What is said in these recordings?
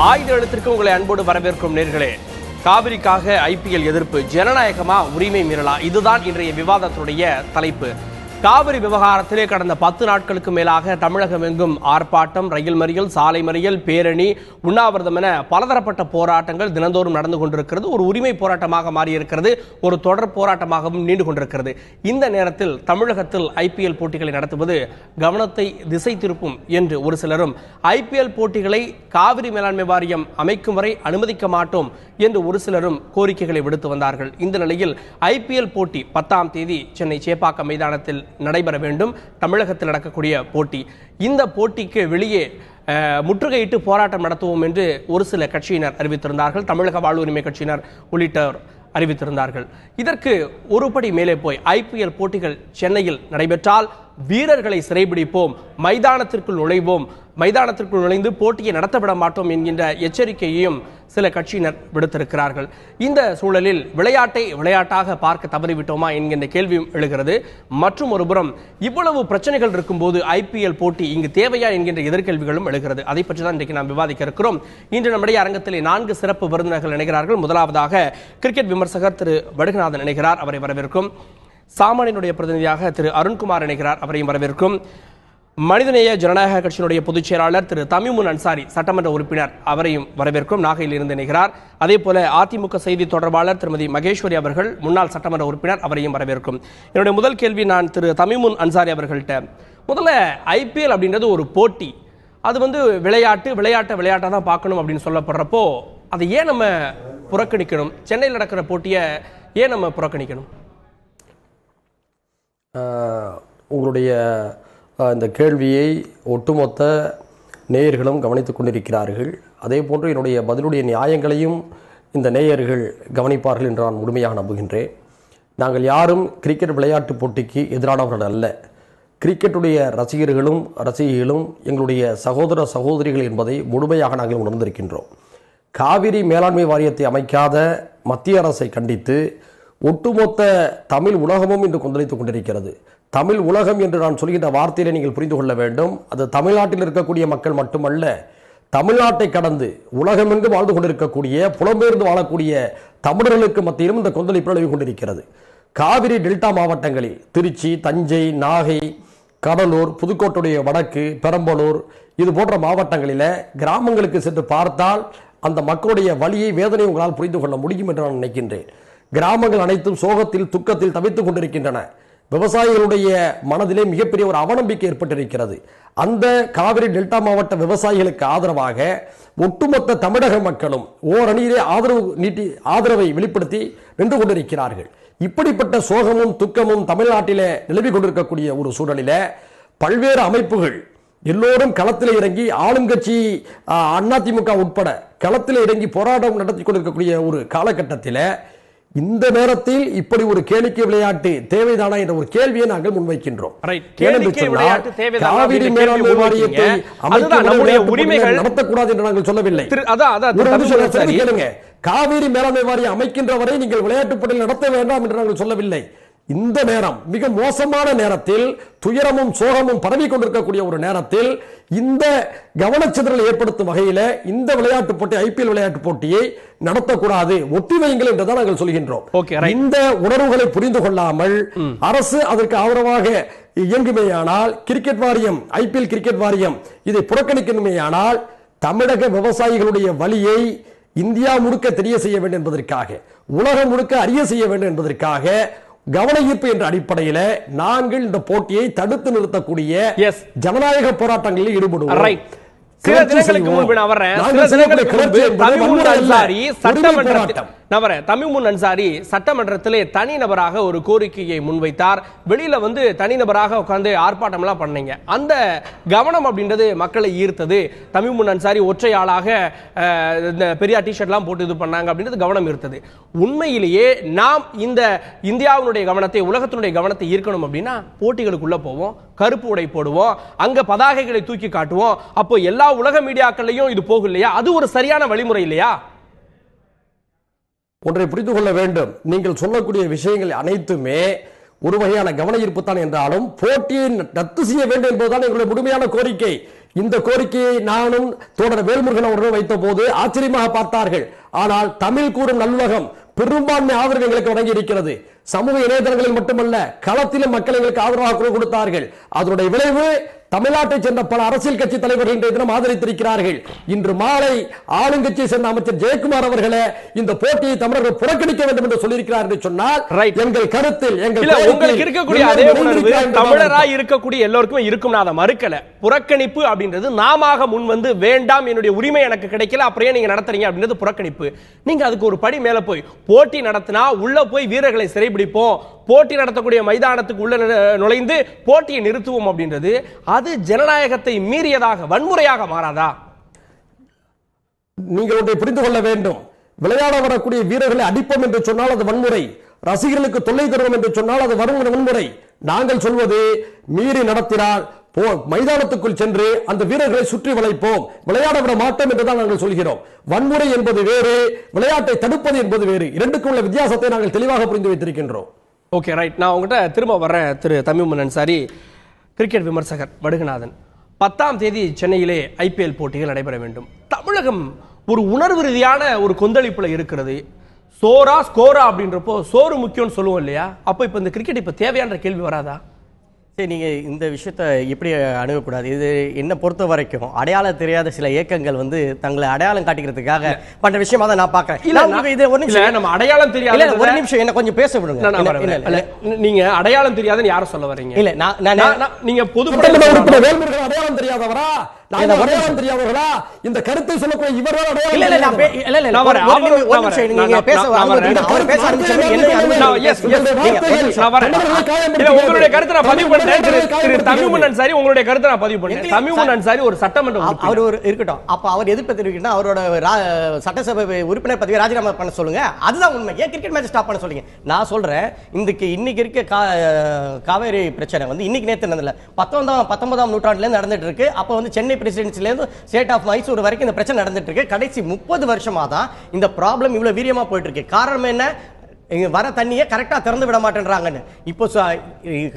ஆயுத எழுத்திற்கு உங்களை அன்போடு வரவேற்கும் நேர்களே. காவிரிக்காக ஐபிஎல் எதிர்ப்பு, ஜனநாயகமா உரிமை மீறலா? இதுதான் இன்றைய விவாதத்துடைய தலைப்பு. காவிரி விவகாரத்திலே கடந்த 10 நாட்களுக்கு மேலாக தமிழகம் எங்கும் ஆர்ப்பாட்டம், ரயில் மறியல், சாலை மறியல், பேரணி, உண்ணாவிரதம் என பலதரப்பட்ட போராட்டங்கள் தினந்தோறும் நடந்து கொண்டிருக்கிறது. ஒரு உரிமை போராட்டமாக மாறியிருக்கிறது, ஒரு தொடர் போராட்டமாகவும் நீண்டு கொண்டிருக்கிறது. இந்த நேரத்தில் தமிழகத்தில் ஐபிஎல் போட்டிகளை நடத்துவது கவனத்தை திசை திருப்பும் என்று ஒரு சிலரும், ஐபிஎல் போட்டிகளை காவிரி மேலாண்மை வாரியம் அமைக்கும் வரை அனுமதிக்க மாட்டோம் என்று ஒரு சிலரும் கோரிக்கைகளை விடுத்து வந்தார்கள். இந்த நிலையில் ஐபிஎல் போட்டி 10ஆம் தேதி சென்னை சேப்பாக்கம் மைதானத்தில் நடைபெற வேண்டும். தமிழகத்தில் நடக்கக்கூடிய போட்டி. இந்த போட்டிக்கு வெளியே முற்றுகையிட்டு போராட்டம் நடத்துவோம் என்று ஒரு சில கட்சியினர் அறிவித்திருந்தார்கள். தமிழக வாழ்வுரிமை கட்சியினர் உள்ளிட்டோர் அறிவித்திருந்தார்கள். இதற்கு ஒருபடி மேலே போய் ஐபிஎல் போட்டிகள் சென்னையில் நடைபெற்றால் வீரர்களை சிறைபிடிப்போம், மைதானத்திற்குள் நுழைவோம், மைதானத்திற்குள் நுழைந்து போட்டியை நடத்தவிட மாட்டோம் என்கின்ற எச்சரிக்கையையும் சில கட்சியினர் விடுத்திருக்கிறார்கள். இந்த சூழலில் விளையாட்டை விளையாட்டாக பார்க்க தவறிவிட்டோமா என்கின்ற கேள்வியும் எழுகிறது. மற்றும் ஒருபுறம் இவ்வளவு பிரச்சனைகள் இருக்கும்போது ஐபிஎல் போட்டி இங்கு தேவையா என்கின்ற எதிர்கேள்விகளும் எழுகிறது. அதை பற்றி தான் இன்றைக்கு நாம் விவாதிக்க இருக்கிறோம். இன்று நம்முடைய அரங்கத்திலே 4 சிறப்பு விருந்தினர்கள் இணைகிறார்கள். முதலாவதாக கிரிக்கெட் விமர்சகர் திரு வடுகநாதன் இணைகிறார், அவரை வரவேற்கும். சாமானியனுடைய பிரதிநிதியாக திரு அருண்குமார் இணைகிறார், அவரையும் வரவேற்கும். மனிதநேய ஜனநாயக கட்சியினுடைய பொதுச் செயலாளர் திரு தமிமுன் அன்சாரி சட்டமன்ற உறுப்பினர், அவரையும் வரவேற்கும், நாகையில் இருந்து இணைகிறார். அதே போல அதிமுக செய்தி தொடர்பாளர் திருமதி மகேஸ்வரி அவர்கள், முன்னாள் சட்டமன்ற உறுப்பினர், அவரையும் வரவேற்கும். என்னுடைய முதல் கேள்வி நான் திரு தமிமுன் அன்சாரி அவர்கள்ட்ட. முதல்ல ஐபிஎல் அப்படின்றது ஒரு போட்டி, அது விளையாட்டை தான் பார்க்கணும் அப்படின்னு சொல்லப்படுறப்போ அதை ஏன் நம்ம புறக்கணிக்கணும்? சென்னையில் நடக்கிற போட்டியை ஏன் நம்ம புறக்கணிக்கணும்? உங்களுடைய இந்த கேள்வியை ஒட்டுமொத்த நேயர்களும் கவனித்துக் கொண்டிருக்கிறார்கள். அதே போன்று என்னுடைய பதிலுடைய நியாயங்களையும் இந்த நேயர்கள் கவனிப்பார்கள் என்று நான் முழுமையாக நம்புகின்றேன். நாங்கள் யாரும் கிரிக்கெட் விளையாட்டு போட்டிக்கு எதிரானவர்கள் அல்ல. கிரிக்கெட்டுடைய ரசிகர்களும் எங்களுடைய சகோதர சகோதரிகள் என்பதை முழுமையாக நாங்கள் உணர்ந்திருக்கின்றோம். காவிரி மேலாண்மை வாரியத்தை அமைக்காத மத்திய அரசை கண்டித்து ஒட்டுமொத்த தமிழ் உலகமும் இன்று கொந்தளித்துக் கொண்டிருக்கிறது. தமிழ் உலகம் என்று நான் சொல்கின்ற வார்த்தையிலே நீங்கள் புரிந்து கொள்ள வேண்டும். அது தமிழ்நாட்டில் இருக்கக்கூடிய மக்கள் மட்டுமல்ல, தமிழ்நாட்டை கடந்து உலகமெங்கு வாழ்ந்து கொண்டிருக்கக்கூடிய, புலம்பெயர்ந்து வாழக்கூடிய தமிழர்களுக்கு மத்தியிலும் இந்த கொந்தளிப்பு நிலவி கொண்டிருக்கிறது. காவிரி டெல்டா மாவட்டங்களில் திருச்சி, தஞ்சை, நாகை, கடலூர், புதுக்கோட்டையுடைய வடக்கு, பெரம்பலூர் இது போன்ற மாவட்டங்களில் கிராமங்களுக்கு சென்று பார்த்தால் அந்த மக்களுடைய வலியை, வேதனை உங்களால் புரிந்து கொள்ள முடியும் என்று நான் நினைக்கின்றேன். கிராமங்கள் அனைத்தும் சோகத்தில், துக்கத்தில் தவித்துக் கொண்டிருக்கின்றன. விவசாயிகளுடைய மனதிலே மிகப்பெரிய ஒரு அவநம்பிக்கை ஏற்பட்டிருக்கிறது. அந்த காவிரி டெல்டா மாவட்ட விவசாயிகளுக்கு ஆதரவாக ஒட்டுமொத்த தமிழக மக்களும் ஓரணியிலே ஆதரவை வெளிப்படுத்தி நின்று கொண்டிருக்கிறார்கள். இப்படிப்பட்ட சோகமும் துக்கமும் தமிழ்நாட்டிலே நிலவி கொண்டிருக்கக்கூடிய ஒரு சூழலில பல்வேறு அமைப்புகள் எல்லோரும் களத்தில் இறங்கி, ஆளுங்கட்சி அதிமுக உட்பட களத்தில் இறங்கி போராட்டம் நடத்தி கொண்டிருக்கக்கூடிய ஒரு காலகட்டத்தில் இந்த நேரத்தில் இப்படி ஒரு கேளிக்கை விளையாட்டு தேவைதானா என்ற ஒரு கேள்வியை நாங்கள் முன்வைக்கின்றோம். காவிரி மேலாண்மை வாரியத்தை நடத்தக்கூடாது என்று நாங்கள் சொல்லவில்லை. காவிரி மேலாண்மை வாரியம் அமைக்கின்ற வரை நீங்கள் விளையாட்டு போட்டியில் நடத்த வேண்டாம் என்று நாங்கள் சொல்லவில்லை. இந்த நேரம் மிக மோசமான நேரத்தில், துயரமும் சோகமும் பரவி கொண்டிருக்கக்கூடிய ஒரு நேரத்தில் இந்த கவனச்சிதறலை ஏற்படுத்தும் வகையில் இந்த விளையாட்டு போட்டி, ஐபிஎல் விளையாட்டு போட்டியை நடத்தக்கூடாது, ஒத்தி வையுங்கள் என்றுதான் நாங்கள் சொல்கின்றோம். இந்த உணர்வுகளை புரிந்து கொள்ளாமல் அரசு அதற்கு ஆதரவாக இயங்குமேயானால், கிரிக்கெட் வாரியம், ஐபிஎல் கிரிக்கெட் வாரியம் இதை புறக்கணிக்கணுமேயானால் தமிழக விவசாயிகளுடைய வலியை இந்தியா முழுக்க தெரிய செய்ய வேண்டும் என்பதற்காக, உலகம் முழுக்க அறிய செய்ய வேண்டும் என்பதற்காக கவன ஈர்ப்பு என்ற அடிப்படையில் நாங்கள் இந்த போட்டியை தடுத்து நிறுத்தக்கூடிய ஜனநாயக போராட்டங்களில் ஈடுபடுவோம். சில தினங்களுக்கு முன்பு தமிமுன் அன்சாரி சட்டமன்றத்திலே தனிநபராக ஒரு கோரிக்கையை முன்வைத்தார். வெளியில தனிநபராக உட்கார்ந்து ஆர்ப்பாட்டம் எல்லாம் பண்ணீங்க. அந்த கவனம் அப்படின்றது மக்களை ஈர்த்தது. தமிமுன் அன்சாரி ஒற்றையாளாக பெரியார் டிஷர்ட் எல்லாம் போட்டு இது பண்ணாங்க அப்படின்றது கவனம் ஈர்த்தது. உண்மையிலேயே நாம் இந்த இந்தியாவினுடைய கவனத்தை, உலகத்தினுடைய கவனத்தை ஈர்க்கணும் அப்படின்னா போட்டிகளுக்குள்ள போவோம், கருப்பு உடை போடுவோம், அங்க பதாகைகளை தூக்கி காட்டுவோம். அப்போ எல்லா உலக மீடியாக்களையும் இது போகும் இல்லையா? அது ஒரு சரியான வழிமுறை இல்லையா? ஒன்றை புரிந்து கொள்ள வேண்டும். நீங்கள் சொல்லக்கூடிய விஷயங்கள் அனைத்துமே ஒரு வகையான கவன ஈர்ப்பு தான் என்றாலும் போட்டியை ரத்து செய்ய வேண்டும் என்பதுதான் எங்களுடைய முழுமையான கோரிக்கை. இந்த கோரிக்கையை நானும் தோழர் வேல்முருகன் அவர்கள் வைத்த போது ஆச்சரியமாக பார்த்தார்கள். ஆனால் தமிழ் கூறும் நல்லுலகம் பெரும்பான்மை ஆதரவு எங்களுக்கு வழங்கி இருக்கிறது. சமூக இணையதளங்களில் மட்டுமல்ல, களத்திலும் மக்கள் எங்களுக்கு ஆதரவாக குரல் கொடுத்தார்கள். அதனுடைய விளைவு தமிழ்நாட்டைச் சேர்ந்த பல அரசியல் கட்சி தலைவர்கள் இன்றைய தினம் ஆதரித்திருக்கிறார்கள். இன்று மாலை ஆளுங்கட்சியை சேர்ந்த அமைச்சர் ஜெயக்குமார் அவர்களே இந்த போட்டியை தமிழர்கள் புறக்கணிக்க வேண்டும் என்று சொல்லியிருக்கிறார் என்று சொன்னால் எங்கள் கருத்தில் உங்களுக்கு இருக்கக்கூடிய அதே உணர்வு தமிழராய் இருக்கக்கூடிய எல்லோருக்குமே இருக்கும். நான் அதை மறுக்கல. புறக்கணிப்பு அப்படின்றது நாம முன் வந்து வேண்டாம், என்னுடைய உரிமை எனக்கு கிடைக்கல, அப்புறம் நீங்க நடத்துறீங்க அப்படின்றது புறக்கணிப்பு. நீங்க அதுக்கு ஒரு படி மேல போய் போட்டி நடத்தினா உள்ள போய் வீரர்களை சிறைபிடிப்போம், போட்டி நடத்தக்கூடிய மைதானத்துக்கு உள்ள நுழைந்து போட்டியை நிறுத்துவோம் அப்படின்றது அது ஜனநாயகத்தை மீறியதாக வன்முறையாக மாறாதா? நீங்கள் ஒன்றை புரிந்து கொள்ள வேண்டும். விளையாட வரக்கூடிய வீரர்களை அடிப்போம் என்று சொன்னால் அது வன்முறை, ரசிகர்களுக்கு தொல்லை தருவோம் என்று சொன்னால் அது வன்முறை. நாங்கள் சொல்வது மீறி நடத்தினால் மைதானத்துக்குள் சென்று அந்த வீரர்களை சுற்றி வளைப்போம், விளையாட விட மாட்டோம் என்றுதான் நாங்கள் சொல்கிறோம். வன்முறை என்பது வேறு, விளையாட்டை தடுப்பது என்பது வேறு. இரண்டுக்கும் உள்ள வித்தியாசத்தை நாங்கள் தெளிவாக புரிந்து வைத்திருக்கின்றோம். Okay, right. நான் உங்கள்கிட்ட திரும்ப வர்றேன். திரு தமிமுன் அன்சாரி, கிரிக்கெட் விமர்சகர் வடுகநாதன். 10ஆம் தேதி சென்னையிலே IPL போட்டிகள் நடைபெற வேண்டும். தமிழகம் ஒரு உணர்வு ரீதியான ஒரு கொந்தளிப்புல இருக்கிறது. சோரா ஸ்கோரா அப்படின்றப்போ சோறு முக்கியம்னு சொல்லுவோம் இல்லையா? அப்போ இப்போ இந்த கிரிக்கெட் இப்போ தேவையான கேள்வி வராதா? சரி, நீங்கள் இந்த விஷயத்தை எப்படி அணுகக்கூடாது? இது என்னை பொறுத்த வரைக்கும் அடையாளம் தெரியாத சில இயக்கங்கள் வந்து தங்களை அடையாளம் காட்டிக்கிறதுக்காக பண்ற விஷயமா தான் நான் பார்க்கறேன். இது ஒரு நிமிஷம், நம்ம அடையாளம் தெரியாத ஒரு நிமிஷம் என்ன கொஞ்சம் பேச விடுங்க. நீங்க அடையாளம் தெரியாதுன்னு யாரும் சொல்ல வரீங்க? இல்ல, நீங்க பொதுப்படையாக அடையாளம் தெரியாதவரா, அடையாளம் தெரியாதவர்களா? இந்த கருத்தை சொல்லக்கூடிய இவர்கள் அடையாளம் இல்ல நீங்க பேச அவர் பேச உங்களுடைய கருத்தை நான் பதிவு பண்றேன். திரு தமிமுன் அன்சாரி, உங்களுடைய கருத்தை நான் பதிவு பண்றேன். தமிமுன் அன்சாரி ஒரு சட்டமன்ற அவர் ஒரு இருக்கட்டும். அப்ப அவர் எதிர்ப்பு தெரிவிக்கணும், அவரோட சட்டசபை உறுப்பினர் பதவியை ராஜினாமா பண்ண சொல்லுங்க. அதுதான் உண்மை. ஏன் கிரிக்கெட் மேட்ச் ஸ்டாப் பண்ண சொல்லுங்க? நான் சொல்றேன், இன்னைக்கு இருக்க காவேரி பிரச்சனை வந்து இன்னைக்கு நேத்து நடந்தல 19ஆம் நூற்றாண்டுல நடந்துட்டு இருக்கு. அப்ப வந்து சென்னை பிரசிடென்சில இருந்து ஸ்டேட் ஆஃப் மைசூர் வரைக்கும் இந்த பிரச்சனை நடந்துட்டு இருக்கு. கடைசி 30 வருஷமா தான் இந்த ப்ராப்ளம் இவ்வளவு வீரியமா போயிட்டு இருக்கு. காரணம் என்ன? வர தண்ணியை கரெக்டா திறந்து விட மாட்டேன்றாங்கன்னு. இப்போ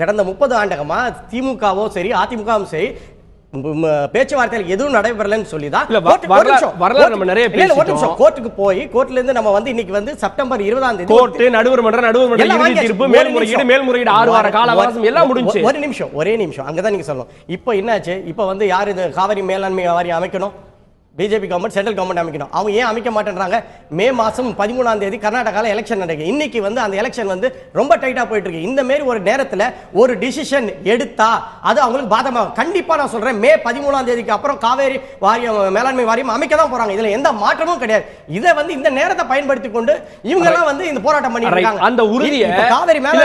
கடந்த 30 ஆண்டுகமா திமுகவோ சரி அதிமுகவும் சரி பேச்சுவார்த்தையில் எதுவும் நடைபெறலன்னு சொல்லிதான் கோர்ட்டுக்கு போய் கோர்ட்ல இருந்து நம்ம வந்து இன்னைக்கு வந்து செப்டம்பர் 20ஆம் தேதி கோர்ட் நடுவர் மன்ற தீர்ப்பு மேல்முறையீடு 6 வார கால அவகாசம் எல்லாம் முடிஞ்சு. ஒரே நிமிஷம் அங்கதான் நீங்க சொல்லணும். இப்போ என்னாச்சு? இப்போ வந்து யார் இது காவிரி மேலாண்மை வாரியம் அமைக்கணும்? பிஜேபி கவர்மெண்ட், சென்ட்ரல் கவர்மெண்ட் அமைக்கணும். அவங்க ஏன் அமைக்க மாட்டேன்றாங்க? மே மாதம் 13ஆம் தேதி கர்நாடகாவில் எலெக்ஷன் நடக்குது. இன்னைக்கு வந்து அந்த எலெக்ஷன் வந்து ரொம்ப டைட்டா போயிட்டு இருக்கு. இந்த மாதிரி ஒரு நேரத்தில் ஒரு டிசிஷன் எடுத்தா அது அவங்களுக்கு பாதமாகும். கண்டிப்பா நான் சொல்றேன், மே 13ஆம் தேதிக்கு அப்புறம் காவேரி வாரியம் மேலாண்மை வாரியம் அமைக்க தான் போறாங்க. இதுல எந்த மாற்றமும் கிடையாது. இதை வந்து இந்த நேரத்தை பயன்படுத்தி கொண்டு இவங்க எல்லாம் வந்து இந்த போராட்டம் பண்ணிட்டு இருக்காங்க. அந்த உறுதியை காவேரி மேல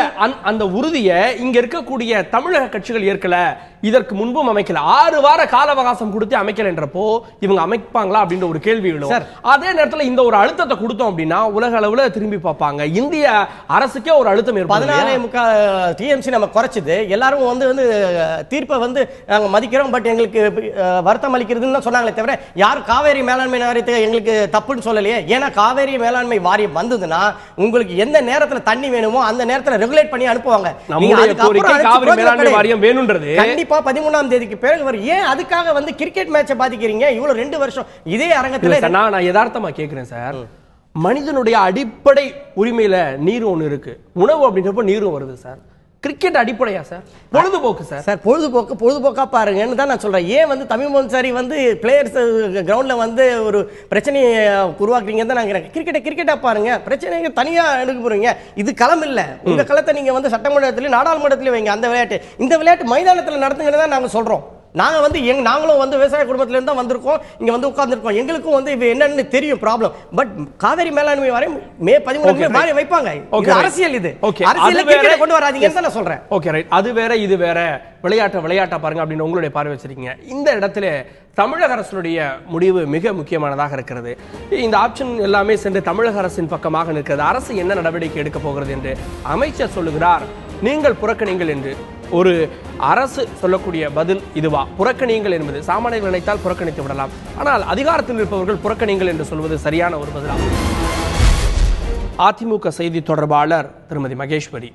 அந்த உறுதியை இங்க இருக்கக்கூடிய தமிழக கட்சிகள் ஏற்கல, இதற்கு முன்பும் அமைக்கல. 6 வார கால அவகாசம் கொடுத்து அமைக்கல என்றப்போ இவங்க அமைப்பாங்களா அப்படின்ற ஒரு கேள்வி எழும். அதே நேரத்தில் இந்த ஒரு அழுத்தத்தை கொடுத்தோம் அப்படின்னா உலக அளவுல திரும்பி பார்ப்பாங்க. இந்திய அரசுக்கே ஒரு அழுத்தம் ஏற்படும். 14 TMC நம்ம குறைச்சது. எல்லாரும் வந்து தீர்ப்பை வந்து நாங்க மதிக்கிறோம், பட் எங்களுக்கு வருத்தம் அளிக்கிறதுன்னு தான் சொன்னாங்களே தவிர யாரும் காவேரி மேலாண்மை வாரியத்தை எங்களுக்கு தப்புன்னு சொல்லலையே. ஏன்னா காவேரி மேலாண்மை வாரியம் வந்ததுன்னா உங்களுக்கு எந்த நேரத்தில் தண்ணி வேணுமோ அந்த நேரத்தில் ரெகுலேட் பண்ணி அனுப்புவாங்க. காவிரி மேலாண்மை வாரியம் வேணும்ன்றது கண்டிப்பா 13ஆம் தேதிக்கு பிறகு வரும். ஏன் அதுக்காக வந்து கிரிக்கெட் மேட்சை பாதிக்கிறீங்க? இவ்வளவு 2 வருஷம் இதே அரங்கத்துல நான் யதார்த்தமா கேட்கிறேன் சார். மனிதனுடைய அடிப்படை உரிமையில நீர் ஒண்ணு இருக்கு, உணவு அப்படின்றப்ப நீரும் வருது சார். கிரிக்கெட் அடிப்படையா சார்? பொழுதுபோக்கு சார். பொழுதுபோக்கா பாருங்கன்னு தான் நான் சொல்றேன். ஏன் வந்து தமிழ்மோகன் சாரி வந்து பிளேயர்ஸ் கிரவுண்ட்ல வந்து ஒரு பிரச்சனையை உருவாக்குறீங்கன்னு தான் நான் கிரிக்கெட்டா பாருங்க. பிரச்சனைங்க தனியா எடுக்க போறீங்க. இது களம் இல்ல. உங்க களத்தை நீங்க வந்து சட்டமன்றத்திலும் நாடாளுமன்றத்திலும் வைங்க. அந்த இந்த விளையாட்டு மைதானத்தில் நடத்துங்கன்னு தான் நாங்க சொல்றோம். நாங்க வந்து நாங்களும் வந்து விவசாய குடும்பத்துல இருந்து தான் வந்திருக்கோம், இங்க வந்து உட்கார்ந்துருக்கோம். எங்களுக்கும் வந்து இது என்னன்னு தெரியும் ப்ராப்ளம். பட் காவேரி மேலாண்மை வாரியம் மே 13 வைப்பாங்க. அரசியல், இது அரசியல் கொண்டு வராதீங்கன்னு தான் நான் சொல்றேன். Okay right. அது வேற இது வேற. விளையாட்டா பாருங்க அப்படின்னு உங்களுடைய பார்வை வச்சிருக்கீங்க. இந்த இடத்துல தமிழக அரசுடைய முடிவு மிக முக்கியமானதாக இருக்கிறது. இந்த ஆப்ஷன் எல்லாமே சென்று தமிழக அரசின் பக்கமாக நிற்கிறது. அரசு என்ன நடவடிக்கை எடுக்க போகிறது என்று அமைச்சர் சொல்லுகிறார். நீங்கள் புறக்கணிங்கள் என்று. ஒரு அரசு சொல்லக்கூடிய பதில் இதுவா? புறக்கணியுங்கள் என்பது சாமானியர்கள் நினைத்தால் புறக்கணித்து விடலாம். ஆனால் அதிகாரத்தில் இருப்பவர்கள் புறக்கணியுங்கள் என்று சொல்வது சரியான ஒரு பதிலாகும். அதிமுக செய்தி தொடர்பாளர் திருமதி மகேஸ்வரி,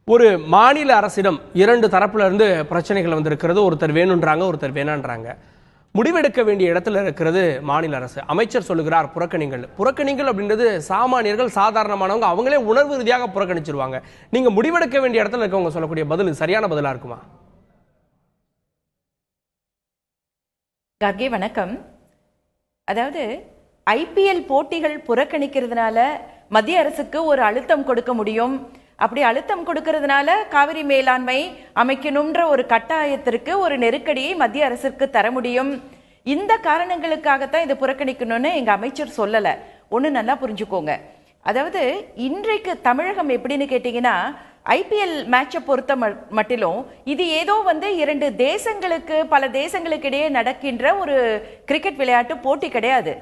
ஒரு மாநில அரசிடம் 2 தரப்புல இருந்து பிரச்சனைகள் வந்திருக்கிறது. ஒருத்தர் வேணுன்றாங்க, ஒருத்தர் வேணான்றாங்க. முடிவெடுக்க வேண்டிய இடத்துல இருக்கிறது மாநில அரசு. அமைச்சர் சொல்லுகிறார் புறக்கணிங்கள் அப்படின்றது சாமானியர்கள், சாதாரணமானவங்க, அவங்களே உணர்வு ரீதியாக புறக்கணிச்சிருவாங்க. நீங்க முடிவெடுக்க வேண்டிய இடத்துல இருக்கவங்க சொல்லக்கூடிய பதில் சரியான பதிலா இருக்குமா? கார்கே வணக்கம். அதாவது ஐபிஎல் போட்டிகள் புறக்கணிக்கிறதுனால மத்திய அரசுக்கு ஒரு அழுத்தம் கொடுக்க முடியும். அப்படி அழுத்தம் கொடுக்கறதுனால காவிரி மேலாண்மை அமைக்கணும்ன்ற ஒரு கட்டாயத்திற்கு ஒரு நெருக்கடியை மத்திய அரசுக்கு தர முடியும். இந்த காரணங்களுக்காகத்தான் இதை புறக்கணிக்கணும்னு எங்க அமைச்சர் சொல்லல. ஒண்ணு நல்லா புரிஞ்சுக்கோங்க. அதாவது இன்றைக்கு தமிழகம் எப்படின்னு கேட்டீங்கன்னா, ஐபிஎல் மேட்சை பொறுத்த மட்டிலும் இது ஏதோ இரண்டு தேசங்களுக்கு, பல தேசங்களுக்கு இடையே நடக்கின்ற ஒரு கிரிக்கெட் விளையாட்டு போட்டி கிடையாது.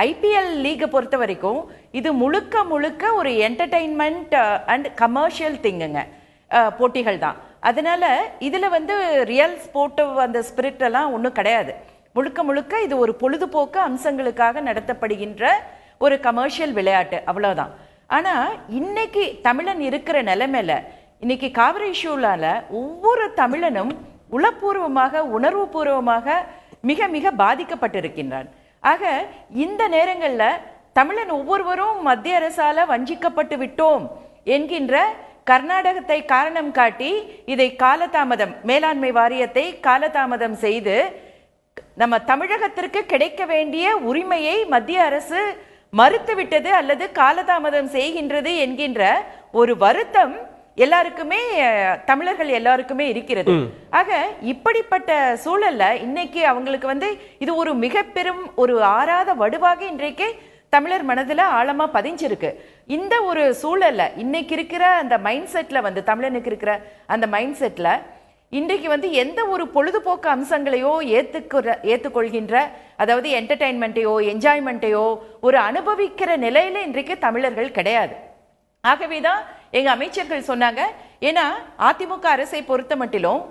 ஐபிஎல் லீகை பொறுத்த வரைக்கும் இது முழுக்க முழுக்க ஒரு என்டர்டெயின்மெண்ட் அண்ட் கமர்ஷியல் திங்குங்க, போட்டிகள் தான். அதனால இதுல ரியல் ஸ்போர்ட்டிவ் அந்த ஸ்பிரிட் எல்லாம் ஒன்றும் கிடையாது. முழுக்க முழுக்க இது ஒரு பொழுதுபோக்கு அம்சங்களுக்காக நடத்தப்படுகின்ற ஒரு கமர்ஷியல் விளையாட்டு, அவ்வளவுதான். ஆனா இன்னைக்கு தமிழன் இருக்கிற நிலைமையில, இன்னைக்கு காவிரி இஷ்யூலால ஒவ்வொரு தமிழனும் உளப்பூர்வமாக, உணர்வு பூர்வமாக மிக மிக பாதிக்கப்பட்டிருக்கின்றான். ஆக இந்த நேரங்களில் தமிழன் ஒவ்வொருவரும் மத்திய அரசால வஞ்சிக்கப்பட்டு விட்டோம் என்கின்ற கர்நாடகத்தை காரணம் காட்டி இதை காலதாமதம், மேலாண்மை வாரியத்தை காலதாமதம் செய்து நம்ம தமிழகத்திற்கு கிடைக்க வேண்டிய உரிமையை மத்திய அரசு மறுத்துவிட்டது அல்லது காலதாமதம் செய்கின்றது என்கின்ற ஒரு வருத்தம் எல்லாருக்குமே, தமிழர்கள் எல்லாருக்குமே இருக்கிறது. ஆக இப்படிப்பட்ட சூழல்ல இன்னைக்கு அவங்களுக்கு இது ஒரு மிக பெரும் ஒரு ஆறாத வடுவாக இன்றைக்கு தமிழர் மனதுல ஆழமா பதிஞ்சிருக்கு. இந்த ஒரு சூழல்ல இன்னைக்கு இருக்கிற அந்த மைண்ட் செட்ல தமிழனுக்கு இருக்கிற அந்த மைண்ட் செட்ல இன்றைக்கு எந்த ஒரு பொழுதுபோக்கு அம்சங்களையோ ஏத்துக்கொள்கின்ற, அதாவது என்டர்டைன்மெண்ட்டையோ என்ஜாய்மெண்ட்டையோ ஒரு அனுபவிக்கிற நிலையில இன்றைக்கு தமிழர்கள் கிடையாது. ஆகவேதான் எங்க அமைச்சர்கள் சொன்னாங்க, ஏன்னா அதிமுக அரசை பொறுத்த மட்டிலும்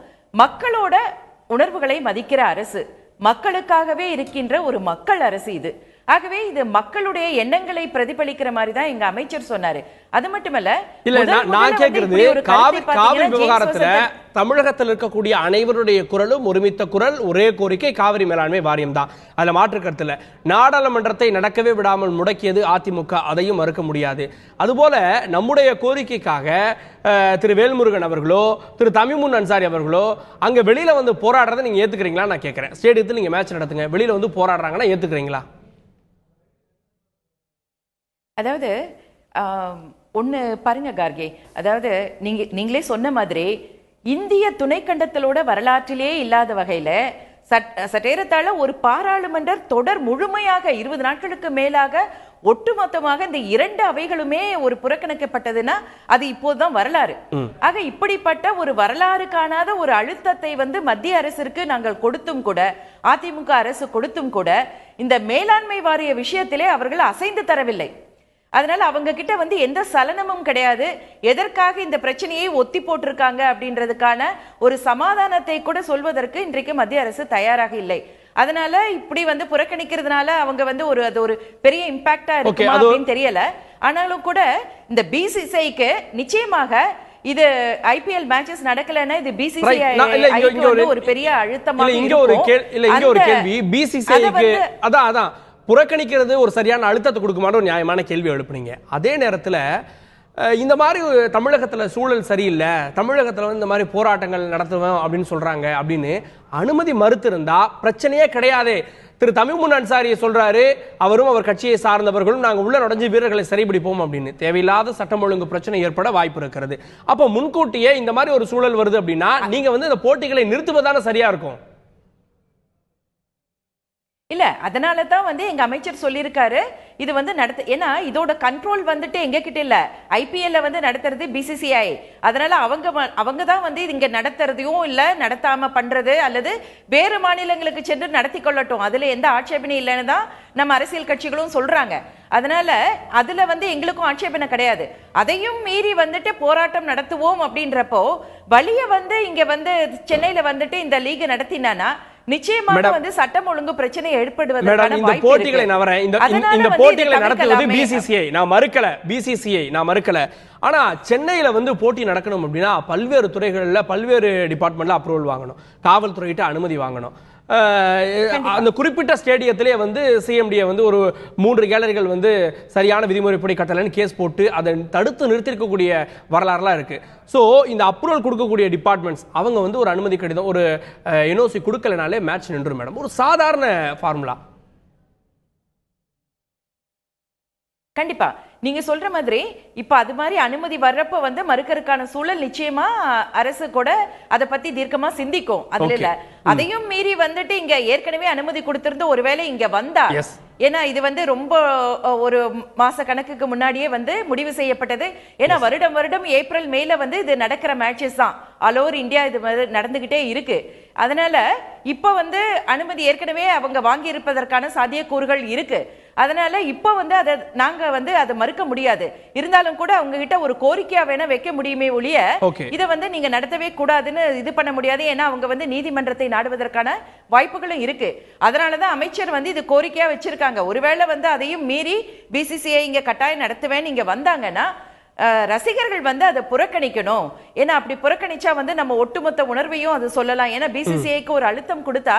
மக்களோட உணர்வுகளை மதிக்கிற அரசு, மக்களுக்காகவே இருக்கின்ற ஒரு மக்கள் அரசு இது. ஆகவே இது மக்களுடைய எண்ணங்களை பிரதிபலிக்கிற மாதிரி தான் எங்க அமைச்சர் சொன்னாரு. அது மட்டுமல்ல, நான் கேட்கிறது காவிரி விவகாரத்துல தமிழகத்தில் இருக்கக்கூடிய அனைவருடைய குரலும் ஒருமித்த குரல், ஒரே கோரிக்கை காவிரி மேலாண்மை வாரியம் தான். அதுல மாற்று கருத்து இல்ல. நாடாளுமன்றத்தை நடக்கவே விடாமல் முடக்கியது அதிமுக, அதையும் மறுக்க முடியாது. அதுபோல நம்முடைய கோரிக்கைக்காக திரு வேல்முருகன் அவர்களோ திரு தமிமுன் அன்சாரி அவர்களோ அங்க வெளியில போராடுறதை நீங்க ஏத்துக்கிறீங்களா நான் கேட்கிறேன். ஸ்டேடியத்தில் நீங்க மேட்ச் நடத்துங்க, வெளியில போராடுறாங்கன்னா ஏத்துக்கிறீங்களா? அதாவது ஒன்று பாருங்க கார்கே, அதாவது நீங்களே சொன்ன மாதிரி இந்திய துணைக்கண்டத்திலோட வரலாற்றிலே இல்லாத வகையில சற்றேறத்தாழ ஒரு பாராளுமன்ற தொடர் முழுமையாக 20 நாட்களுக்கு மேலாக ஒட்டுமொத்தமாக இந்த 2 அவைகளுமே ஒரு புறக்கணிக்கப்பட்டதுன்னா அது இப்போதுதான் வரலாறு. ஆக இப்படிப்பட்ட ஒரு வரலாறு காணாத ஒரு அழுத்தத்தை மத்திய அரசிற்கு நாங்கள் கொடுத்தும் கூட, அதிமுக அரசு கொடுத்தும் கூட, இந்த மேலாண்மை வாரிய விஷயத்திலே அவர்கள் அசைந்து தரவில்லை. அதனால அவங்க கிட்ட எந்த சலனமும் கிடையாது. எதற்காக இந்த பிரச்சனையை ஒத்தி போட்டிருக்காங்க அப்படின்றதுக்கான ஒரு சமாதானத்தை கூட சொல்வதற்கு இன்றைக்கு மத்திய அரசு தயாராக இல்லை. அதனால இப்படி புறக்கணிக்கிறதுனால அவங்க ஒரு அது ஒரு பெரிய இம்பாக்டா இருக்குமா அப்படின்னு தெரியல. ஆனாலும் கூட இந்த பிசிசிஐக்கு நிச்சயமாக இது ஐபிஎல் மேட்சஸ் நடக்கலன்னா இது பிசிசிஐ ஒரு பெரிய அழுத்தமா அதான் புறக்கணிக்கிறது ஒரு சரியான அழுத்தத்தை கொடுக்குமான ஒரு நியாயமான கேள்வி எழுப்புனீங்க. அதே நேரத்தில் இந்த மாதிரி தமிழகத்தில் சூழல் சரியில்லை, தமிழகத்தில் இந்த மாதிரி போராட்டங்கள் நடத்துவோம் அப்படின்னு சொல்றாங்க அப்படின்னு அனுமதி மறுத்து இருந்தா பிரச்சனையே கிடையாது. திரு தமிமுன் அன்சாரியை சொல்றாரு, அவரும் அவர் கட்சியை சார்ந்தவர்களும் நாங்கள் உள்ள நுழைஞ்சு வீரர்களை சரிபிடிப்போம் அப்படின்னு. தேவையில்லாத சட்டம் ஒழுங்கு பிரச்சனை ஏற்பட வாய்ப்பு இருக்கிறது. அப்போ முன்கூட்டியே இந்த மாதிரி ஒரு சூழல் வருது அப்படின்னா நீங்க இந்த போட்டிகளை நிறுத்துவதான சரியா இருக்கும் இல்ல. அதனால தான் எங்க அமைச்சர் சொல்லியிருக்காரு இது நடத்த, ஏன்னா இதோட கண்ட்ரோல் எங்க கிட்ட இல்ல. ஐபிஎல் நடத்துறது பிசிசிஐ. அதனால அவங்க தான் இங்க நடத்துறதையும் இல்ல, நடத்தாம பண்றது அல்லது வேறு மாநிலங்களுக்கு சென்று நடத்தி கொள்ளட்டும், அதுல எந்த ஆட்சேபனையும் இல்லைன்னு தான் நம்ம அரசியல் கட்சிகளும் சொல்றாங்க. அதனால அதுல எங்களுக்கும் ஆட்சேபனை கிடையாது. அதையும் மீறி போராட்டம் நடத்துவோம் அப்படின்றப்போ வழிய இங்க சென்னையில இந்த லீக் நடத்தினானா நிச்சயமாக சட்டம் ஒழுங்கு பிரச்சனை ஏற்படுவதற்கான வாய்ப்பு போட்டிகளை இந்த போட்டிகளை நடத்துவது பிசிசிஐ. நான் மறுக்கல. ஆனா சென்னையில போட்டி நடக்கணும் அப்படின்னா பல்வேறு துறைகள்ல பல்வேறு டிபார்ட்மெண்ட்ல அப்ரூவல் வாங்கணும், காவல்துறையிட்ட அனுமதி வாங்கணும், அந்த குறிப்பிட்ட ஸ்டேடியத்திலே வந்து சிஎம்டியை வந்து ஒரு 3 கேலரிகள் வந்து சரியான விதிமுறைப்படி கட்டலைன்னு கேஸ் போட்டு அதை தடுத்து நிறுத்திருக்கக்கூடிய வரலாறுலாம் இருக்கு. ஸோ இந்த அப்ரூவல் கொடுக்கக்கூடிய டிபார்ட்மெண்ட்ஸ் அவங்க வந்து ஒரு அனுமதி கடிதம் ஒரு என்ஓசி கொடுக்கலனாலே மேட்ச் நின்று மேடம். ஒரு சாதாரண ஃபார்முலா. கண்டிப்பா நீங்க சொல்ற மாதிரி இப்ப அது மாதிரி அனுமதி வர்றப்ப வந்து மறுக்கறதுக்கான சூழல் நிச்சயமா அரசு கூட அதை பத்தி தீர்க்கமா சிந்திக்கும். அதுல இல்ல அதையும் மீறி வந்துட்டு இங்க ஏற்கனவே அனுமதி கொடுத்திருந்து ஒருவேளை இங்க வந்தா, ஏன்னா இது வந்து ரொம்ப ஒரு மாச கணக்குக்கு முன்னாடியே வந்து முடிவு செய்யப்பட்டது. ஏன்னா வருடம் வருடம் ஏப்ரல் மேல வந்து இது நடக்கிற மேட்சஸ் தான் ஆல் ஓவர் இந்தியா இது நடந்துகிட்டே இருக்கு. அதனால இப்ப வந்து அனுமதி ஏற்கனவே அவங்க வாங்கி இருப்பதற்கான சாத்தியக்கூறுகள் இருக்கு. அதனால இப்ப வந்து அதை நாங்க வந்து அதை மறுக்க முடியாது. இருந்தாலும் கூட அவங்க கிட்ட ஒரு கோரிக்கையா வேணா வைக்க முடியுமே ஒழிய இதை வந்து நீங்க நடத்தவே கூடாதுன்னு இது பண்ண முடியாது. ஏன்னா அவங்க வந்து நீதிமன்றத்தை நாடுவதற்கான வாய்ப்புகளும் இருக்கு. அதனாலதான் அமைச்சர் வந்து இது கோரிக்கையா வச்சிருக்காங்க. ஒருவேளை வந்து அதையும் மீறி பிசிசிஐ இங்க கட்டாயம் நடத்துவேன் இங்க வந்தாங்கன்னா ரசிகர்கள் வந்து அதை புறக்கணிக்கணும். ஏன்னா அப்படி புறக்கணிச்சா வந்து நம்ம ஒட்டுமொத்த உணர்வையும் அது சொல்லலாம். ஏன்னா பிசிசிஐக்கு ஒரு அழுத்தம் கொடுத்தா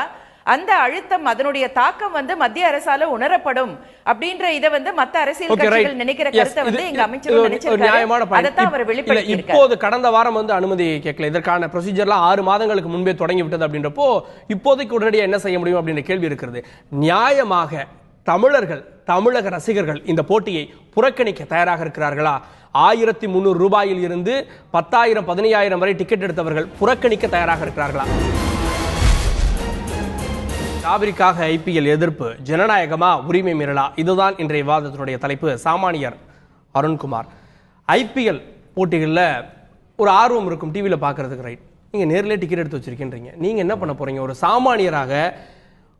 அந்த அழுத்தம் அதனுடைய தாக்கம் வந்து மத்திய அரசால உணரப்படும் அப்படின்ற இதை வந்து மத்த அரசியல் கட்சிகள் நினைக்கிற கருத்தை வந்து எங்க அமைச்சர் நினைச்சிருக்காரு. அதைத்தான் அவர் வெளிப்படுத்தி இருக்காரு. இப்போது கடந்த வாரம் வந்து அனுமதி கேட்கல, இதற்கான ப்ரொசீஜர்லாம் 6 மாதங்களுக்கு முன்பே தொடங்கி விட்டது அப்படின்றப்போ இப்போதைக்கு உடனடியாக என்ன செய்ய முடியும் அப்படின்ற கேள்வி இருக்கிறது. நியாயமாக தமிழர்கள் தமிழக ரசிகர்கள் இந்த போட்டியை புறக்கணிக்க தயாராக இருக்கிறார்களா? 1300 ரூபாயில் இருந்து 10,000 15,000 வரை டிக்கெட் எடுத்தவர்கள் புறக்கணிக்க தயாராக இருக்கிறார்களா? காவிரிக்காக ஐபிஎல் எதிர்ப்பு ஜனநாயகமா உரிமை மீறலா? இதுதான் இன்றைய விவாதத்தினுடைய தலைப்பு. சாமானியர் அருண்குமார், ஐபிஎல் போட்டிகளில் ஒரு ஆர்வம் இருக்கும் டிவியில் பார்க்கறதுக்கு, ரைட்? நீங்கள் நேரில் டிக்கெட் எடுத்து வச்சிருக்கீங்க, நீங்கள் என்ன பண்ண போறீங்க? ஒரு சாமானியராக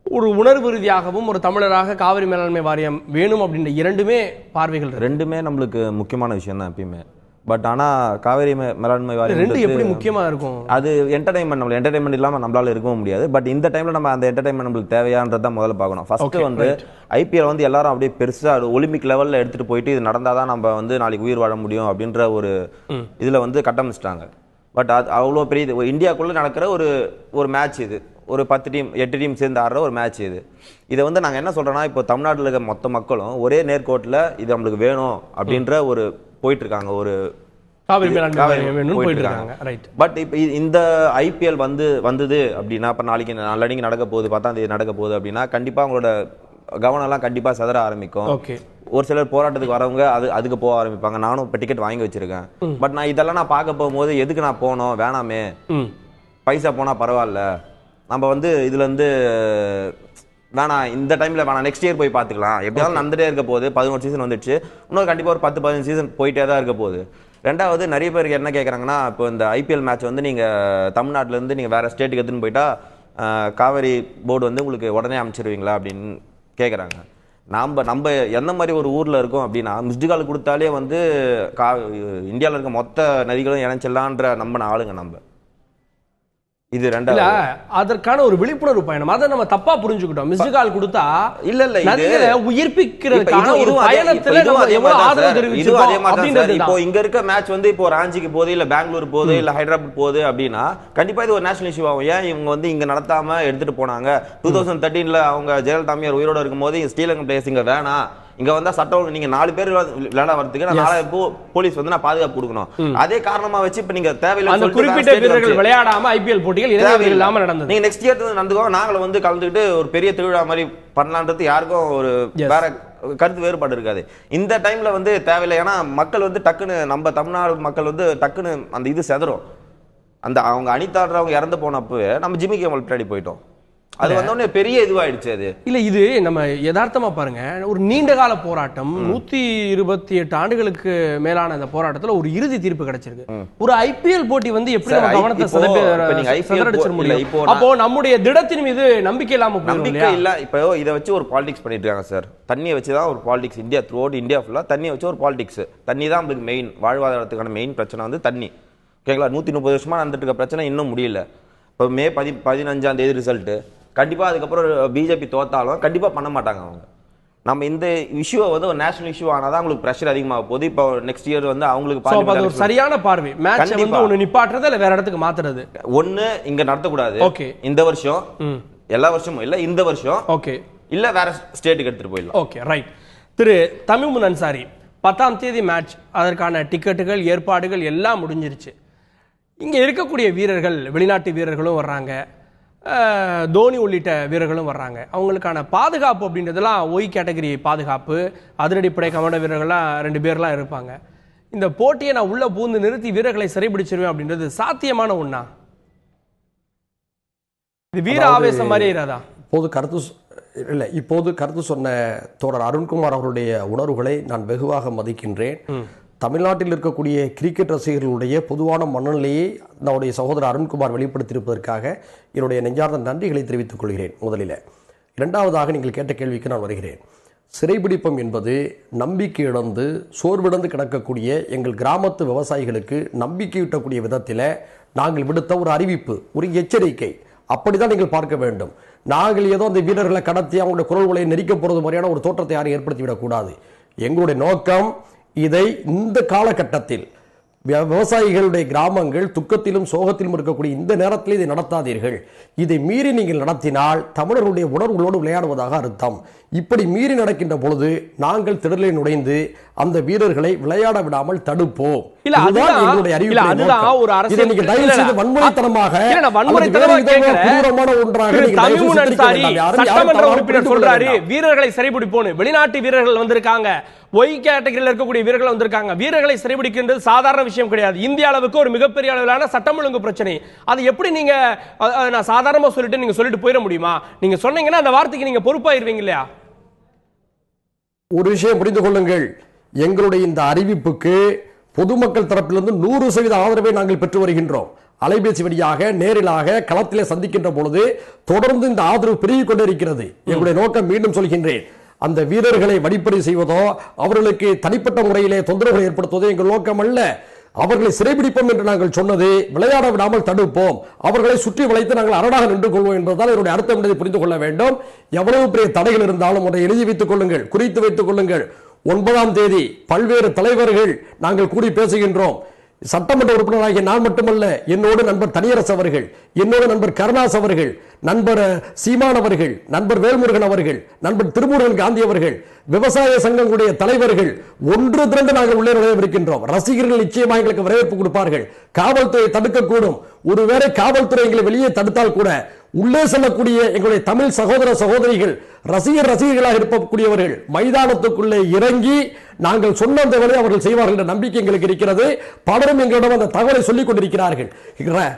ஒரு உணர்வு ரீதியாகவும் ஒரு தமிழராக காவிரி மேலாண்மை வாரியம் வேணும் அப்படின்ற இரண்டுமே பார்வைகள், ரெண்டுமே நம்மளுக்கு முக்கியமான விஷயம் தான் எப்பயுமே. பட் ஆனால் காவேரி மேலாண்மை வாரியம் ரெண்டு எப்படி முக்கியமாக இருக்கும்? அது என்டர்டைன்மெண்ட், நம்மள என்டர்டைன்மெண்ட் இல்லாமல் நம்மளால இருக்கவும் முடியாது. பட் இந்த டைமில் நம்ம அந்த என்டர்டைன்மெண்ட் நம்மளுக்கு தேவையான்றதை முதல்ல பார்க்கணும். ஃபர்ஸ்ட் வந்து ஐபிஎல் வந்து எல்லாரும் அப்படியே பெருசாக ஒலிம்பிக் லெவலில் எடுத்துகிட்டு போயிட்டு இது நடந்தால் தான் நம்ம வந்து நாளைக்கு உயிர் வாழ முடியும் அப்படின்ற ஒரு இதில் வந்து கட்டமைச்சிட்டாங்க. பட் அது அவ்வளோ பெரிய இது இந்தியாவுக்குள்ளே நடக்கிற ஒரு மேட்ச். இது ஒரு 10 டீம் 8 டீம் சேர்ந்து ஆடுற ஒரு மேட்ச் இது. இதை வந்து நாங்கள் என்ன சொல்கிறோன்னா, இப்போ தமிழ்நாட்டில் இருக்க மொத்த மக்களும் ஒரே நேர்கோட்டில் இது நம்மளுக்கு வேணும் அப்படின்ற ஒரு போயிட்டு இருக்காங்க. ஒரு பட் இப்போ இந்த ஐபிஎல் வந்தது அப்படின்னா, இப்போ நாளைக்கு நடக்க போகுது, 10ஆம் தேதி நடக்க போகுது அப்படின்னா கண்டிப்பாக அவங்களோட கவனம்லாம் கண்டிப்பாக சதற ஆரம்பிக்கும். ஒரு சிலர் போராட்டத்துக்கு வரவங்க அதுக்கு போக ஆரம்பிப்பாங்க. நானும் இப்போ டிக்கெட் வாங்கி வச்சிருக்கேன். பட் நான் இதெல்லாம் நான் பார்க்க போகும்போது எதுக்கு நான் போனோம், வேணாமே, பைசா போனால் பரவாயில்ல, நம்ம வந்து இதுல இருந்து வேணாம், இந்த டைம்ல வேணாம், நெக்ஸ்ட் இயர் போய் பார்த்துக்கலாம், எப்படியாவது நடந்துட்டே இருக்க போகுது. 11 சீசன் வந்துடுச்சு, இன்னொரு கண்டிப்பாக ஒரு 10-15 சீசன் போயிட்டே தான் இருக்க போகுது. ரெண்டாவது நிறைய பேருக்கு என்ன கேட்குறாங்கன்னா, இப்போ இந்த ஐபிஎல் மேட்ச் வந்து நீங்கள் தமிழ்நாட்டிலேருந்து நீங்கள் வேறு ஸ்டேட்டுக்கு எடுத்துன்னு போயிட்டா காவேரி போர்டு வந்து உங்களுக்கு உடனே அமைச்சிருவீங்களா அப்படின்னு கேட்குறாங்க. நம்ம எந்த மாதிரி ஒரு ஊரில் இருக்கோம் அப்படின்னா, மிஸ்டு கால் கொடுத்தாலே வந்து இந்தியாவில் இருக்க மொத்த நதிகளும் இணைச்சிடலான்ற நம்பின ஆளுங்க நம்ம. இது ரெண்டாவது அதற்கான ஒரு விழிப்புணர்வு பயணம். அதை நம்ம தப்பா புரிஞ்சுக்கிட்டோம். மிஸ்டு கால் கொடுத்தா இல்ல உயிர்ப்பிக்கிறதுக்கான ஒரு பயணத்துல எவ்வளவு ஆதரவு தெரிவிச்சிருக்கோம் அப்படின்றது. இப்போ இங்க இருக்க மேட்ச் வந்து இப்போ ராஞ்சிக்கு போகுது, இல்ல பெங்களூர் போகுது, இல்ல ஹைதராபாத் போகுது அப்படின்னா கண்டிப்பா இது ஒரு நேஷனல் இஷ்யூ ஆகும். ஏன் இவங்க வந்து இங்க நடத்தாம எடுத்துட்டு போனாங்க? 2013 அவங்க ஜெயலலிதாமியார் உயிரோட இருக்கும் போது ஸ்ரீலங்கன் பிளேயர்ஸ் இங்க வேணாம், இங்க வந்தா சட்டம் நீங்க 4 பேர் விளையாட வரதுக்கு நான் 4 போலீஸ் வந்து நான் பாதுகாப்பு கொடுக்கணும். அதே காரணமா வச்சு இப்ப நீங்க தேவையில்லை குறிப்பிட்ட வீரர்கள் விளையாடாம ஐபிஎல் போட்டிகள் இல்லாம நடந்தது. நீங்க நெக்ஸ்ட் இயர் நடந்துக்கோ, நாங்கள வந்து கலந்துக்கிட்டு ஒரு பெரிய திருவிழா மாதிரி பண்ணலான்றது யாருக்கும் ஒரு வேற கருத்து வேறுபாடு இருக்காது. இந்த டைம்ல வந்து தேவையில்லை. ஏன்னா மக்கள் வந்து டக்குன்னு நம்ம தமிழ்நாடு மக்கள் வந்து டக்குன்னு அந்த இது செதறும். அந்த அவங்க அணித்தாடுறவங்க இறந்து போனப்போ நம்ம ஜிம்மி கேமல் பின்னாடி போயிட்டோம். அது வந்தோடனே பெரிய இதுவாயிடுச்சு. அது இல்ல, இது நம்ம யதார்த்தமா பாருங்க, ஒரு நீண்ட கால போராட்டம், 128 ஆண்டுகளுக்கு மேலான அந்த போராட்டத்துல ஒரு இறுதி தீர்ப்பு கிடைச்சிருக்கு. ஒரு ஐபிஎல் போட்டி வந்து எப்படி நம்ம கவனத்தை சிதறடிச்சிட முடியும்? அப்போ நம்முடைய திடத்தின் மீது நம்பிக்கை இல்லாம நம்பிக்கை இல்ல. இப்போ இதை வச்சு ஒரு பாலிடிக்ஸ் பண்ணிட்டு இருக்காங்க சார். தண்ணியை வச்சுதான் ஒரு politics. India through out India ஃபுல்லா தண்ணியை வச்சு ஒரு பாலிடிக்ஸ். தண்ணி தான் நம்மளுக்கு மெயின் வாழ்வாதாரத்துக்கான மெயின் பிரச்சனை வந்து தண்ணி. ஓகேங்களா? 130 வருஷமா நடந்துட்டு இருக்க பிரச்சனை இன்னும் முடியல. இப்போ மே 15ஆம் தேதி ரிசல்ட். கண்டிப்பாக அதுக்கப்புறம் பிஜேபி தோத்தாலும் கண்டிப்பாக பண்ண மாட்டாங்க அவங்க. நம்ம இந்த இஷ்யூவை வந்து ஒரு நேஷனல் இஷ்யூ ஆனாதான் அவங்களுக்கு பிரஷர் அதிகமாக போகுது. இப்போ நெக்ஸ்ட் இயர் வந்து அவங்களுக்கு சரியான பார்வை மேட்ச் வந்து ஒன்னு நிப்பாட்டுறது இல்ல வேற இடத்துக்கு மாத்துறது. ஒன்னு இங்க நடத்தக்கூடாது. ஓகே, இந்த வருஷம் எல்லா வருஷமும் இல்ல, இந்த வருஷம் ஓகே, இல்ல வேற ஸ்டேட்டுக்கு எடுத்துட்டு போயிடலாம். Okay, right. திரு தமிமுன் அன்சாரி, 10ஆம் தேதி மேட்ச், அதற்கான டிக்கெட்டுகள் ஏற்பாடுகள் எல்லாம் முடிஞ்சிருச்சு. இங்கே இருக்கக்கூடிய வீரர்கள், வெளிநாட்டு வீரர்களும் வர்றாங்க, தோனி உள்ளிட்ட வீரர்களும் வர்றாங்க. அவங்களுக்கான பாதுகாப்பு அப்படின்றதெல்லாம் ஒய் கேட்டகரி பாதுகாப்பு, அதிரடிப்படை கமாண்ட வீரர்கள்லாம் 2 பேர்லாம் இருப்பாங்க. இந்த போட்டியை நான் உள்ள பூந்து நிறுத்தி வீரர்களை சிறைபிடிச்சிருவேன் அப்படின்றது சாத்தியமான ஒண்ணா? இது வீர ஆவேசம் மாதிரி இராதா? இப்போது கருத்து சொன்ன தோழர் அருண்குமார் அவருடைய உணர்வுகளை நான் வெகுவாக மதிக்கின்றேன். தமிழ்நாட்டில் இருக்கக்கூடிய கிரிக்கெட் ரசிகர்களுடைய பொதுவான மனநிலையை நம்முடைய சகோதரர் அருண்குமார் வெளிப்படுத்தியிருப்பதற்காக என்னுடைய நெஞ்சார்ந்த நன்றிகளை தெரிவித்துக் கொள்கிறேன். முதலில். இரண்டாவதாக, நீங்கள் கேட்ட கேள்விக்கு நான் வருகிறேன். சிறைபிடிப்பம் என்பது நம்பிக்கை இழந்து சோர்விழந்து கிடக்கக்கூடிய எங்கள் கிராமத்து விவசாயிகளுக்கு நம்பிக்கையூட்டக்கூடிய விதத்தில் நாங்கள் விடுத்த ஒரு அறிவிப்பு, ஒரு எச்சரிக்கை. அப்படிதான் நீங்கள் பார்க்க வேண்டும். நாங்கள் ஏதோ அந்த வீரர்களை கடத்தி அவங்களுடைய குரல்களை நெரிக்க போறது மாதிரியான ஒரு தோற்றத்தை யாரும் ஏற்படுத்திவிடக்கூடாது. எங்களுடைய நோக்கம், இதை இந்த காலகட்டத்தில் விவசாயிகளுடைய கிராமங்கள் துக்கத்திலும் சோகத்திலும் இருக்கக்கூடிய இந்த நேரத்தில் இதை நடத்தாதீர்கள். இதை மீறி நீங்கள் நடத்தினால் தமிழர்களுடைய உணர்வுகளோடு விளையாடுவதாக அர்த்தம். இப்படி மீறி நடக்கின்ற பொழுது நாங்கள் திடலில் நுழைந்து அந்த வீரர்களை விளையாட விடாமல் தடுப்போம். வீரர்களை சிறைபிடிப்போம். வெளிநாட்டு வீரர்கள் வந்திருக்காங்க, ஒய் கேட்டகரியில் இருக்கக்கூடிய வீரர்கள் வந்திருக்காங்க. வீரர்களை சிறைபிடிக்கின்றது சாதாரண விஷயம் கிடையாது. இந்திய அளவுக்கு ஒரு மிகப்பெரிய அளவிலான சட்டம் ஒழுங்கு பிரச்சனை. அது எப்படி நீங்க நான் சாதாரணமா சொல்லிட்டு நீங்க சொல்லிட்டு போயிட முடியுமா? நீங்க சொன்னீங்கன்னா அந்த வார்த்தைக்கு நீங்க பொறுப்பாயிருவீங்க இல்லையா? ஒரு விஷயம் புரிந்து கொள்ளுங்கள். எங்களுடைய இந்த அறிவிப்புக்கு பொதுமக்கள் தரப்பிலிருந்து 100% ஆதரவை நாங்கள் பெற்று வருகின்றோம். அலைபேசி வழியாக, நேரிலாக, களத்திலே சந்திக்கின்ற பொழுது தொடர்ந்து இந்த ஆதரவு பெருகிக் கொண்டே இருக்கிறது. எங்களுடைய நோக்கம், மீண்டும் சொல்கின்றேன், அந்த வீரர்களை வழிப்பறி செய்வதோ அவர்களுக்கு தனிப்பட்ட முறையிலே தொந்தரவுகளை ஏற்படுத்துவதோ எங்கள் நோக்கம் அல்ல. அவர்களை சிறைபிடிப்போம் என்று நாங்கள் சொன்னது விளையாட விடாமல் தடுப்போம், அவர்களை சுற்றி வளைத்து நாங்கள் அரணாக நின்று கொள்வோம் என்பதால் என்னுடைய அர்த்தம் என்பதை புரிந்து கொள்ள வேண்டும். எவ்வளவு பெரிய தடைகள் இருந்தாலும் அதை எழுதி வைத்துக் கொள்ளுங்கள், குறித்து வைத்துக் கொள்ளுங்கள். 9ஆம் தேதி பல்வேறு தலைவர்கள் நாங்கள் கூடி பேசுகின்றோம். சட்டமன்ற உறுப்பினராகிய நான் மட்டுமல்ல, என்னோடு நண்பர் தனியரசு அவர்கள், என்னோடு நண்பர் கருணாஸ் அவர்கள், நண்பர் சீமான் அவர்கள், நண்பர் வேல்முருகன் அவர்கள், நண்பர் திருமுருகன் காந்தி அவர்கள், விவசாய சங்கங்களுடைய தலைவர்கள் ஒன்று திரண்டு நாங்கள் உள்ளே நுழைவிருக்கின்றோம். ரசிகர்கள் நிச்சயமாக எங்களுக்கு வரவேற்பு கொடுப்பார்கள். காவல்துறை தடுக்கக்கூடும். ஒருவேளை காவல்துறை எங்களை வெளியே தடுத்தால் கூட உள்ளே செல்லக்கூடிய எங்களுடைய தமிழ் சகோதர சகோதரிகள், ரசிகர்களாக இருக்கக்கூடியவர்கள் மைதானத்துக்குள்ளே இறங்கி நாங்கள் சொன்ன அந்த வேலையை அவர்கள் செய்வார்கள் என்ற நம்பிக்கை எங்களுக்கு இருக்கிறது. பலரும் எங்களிடம் அந்த தகவலை சொல்லிக் கொண்டிருக்கிறார்கள்.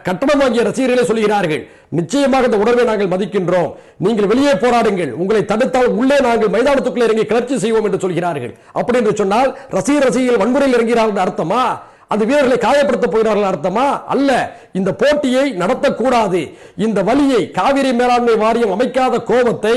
கட்டணம் வாங்கிய ரசிகர்களே சொல்கிறார்கள், நிச்சயமாக இந்த உணர்வை நாங்கள் மதிக்கின்றோம், நீங்கள் வெளியே போராடுங்கள், உங்களை தடுத்தால் உள்ளே நாங்கள் மைதானத்துக்குள்ளே இறங்கி கிளர்ச்சி செய்வோம் என்று சொல்கிறார்கள். அப்படி என்று சொன்னால் ரசிகர்கள் வன்முறையில் இறங்கிறார்கள் அர்த்தமா? அந்த வீரர்களை காயப்படுத்த போகிறார்கள் அர்த்தமா? அல்ல. இந்த போட்டியை நடத்தக்கூடாது. இந்த வழியை, காவிரி மேலாண்மை வாரியம் அமைக்காத கோபத்தை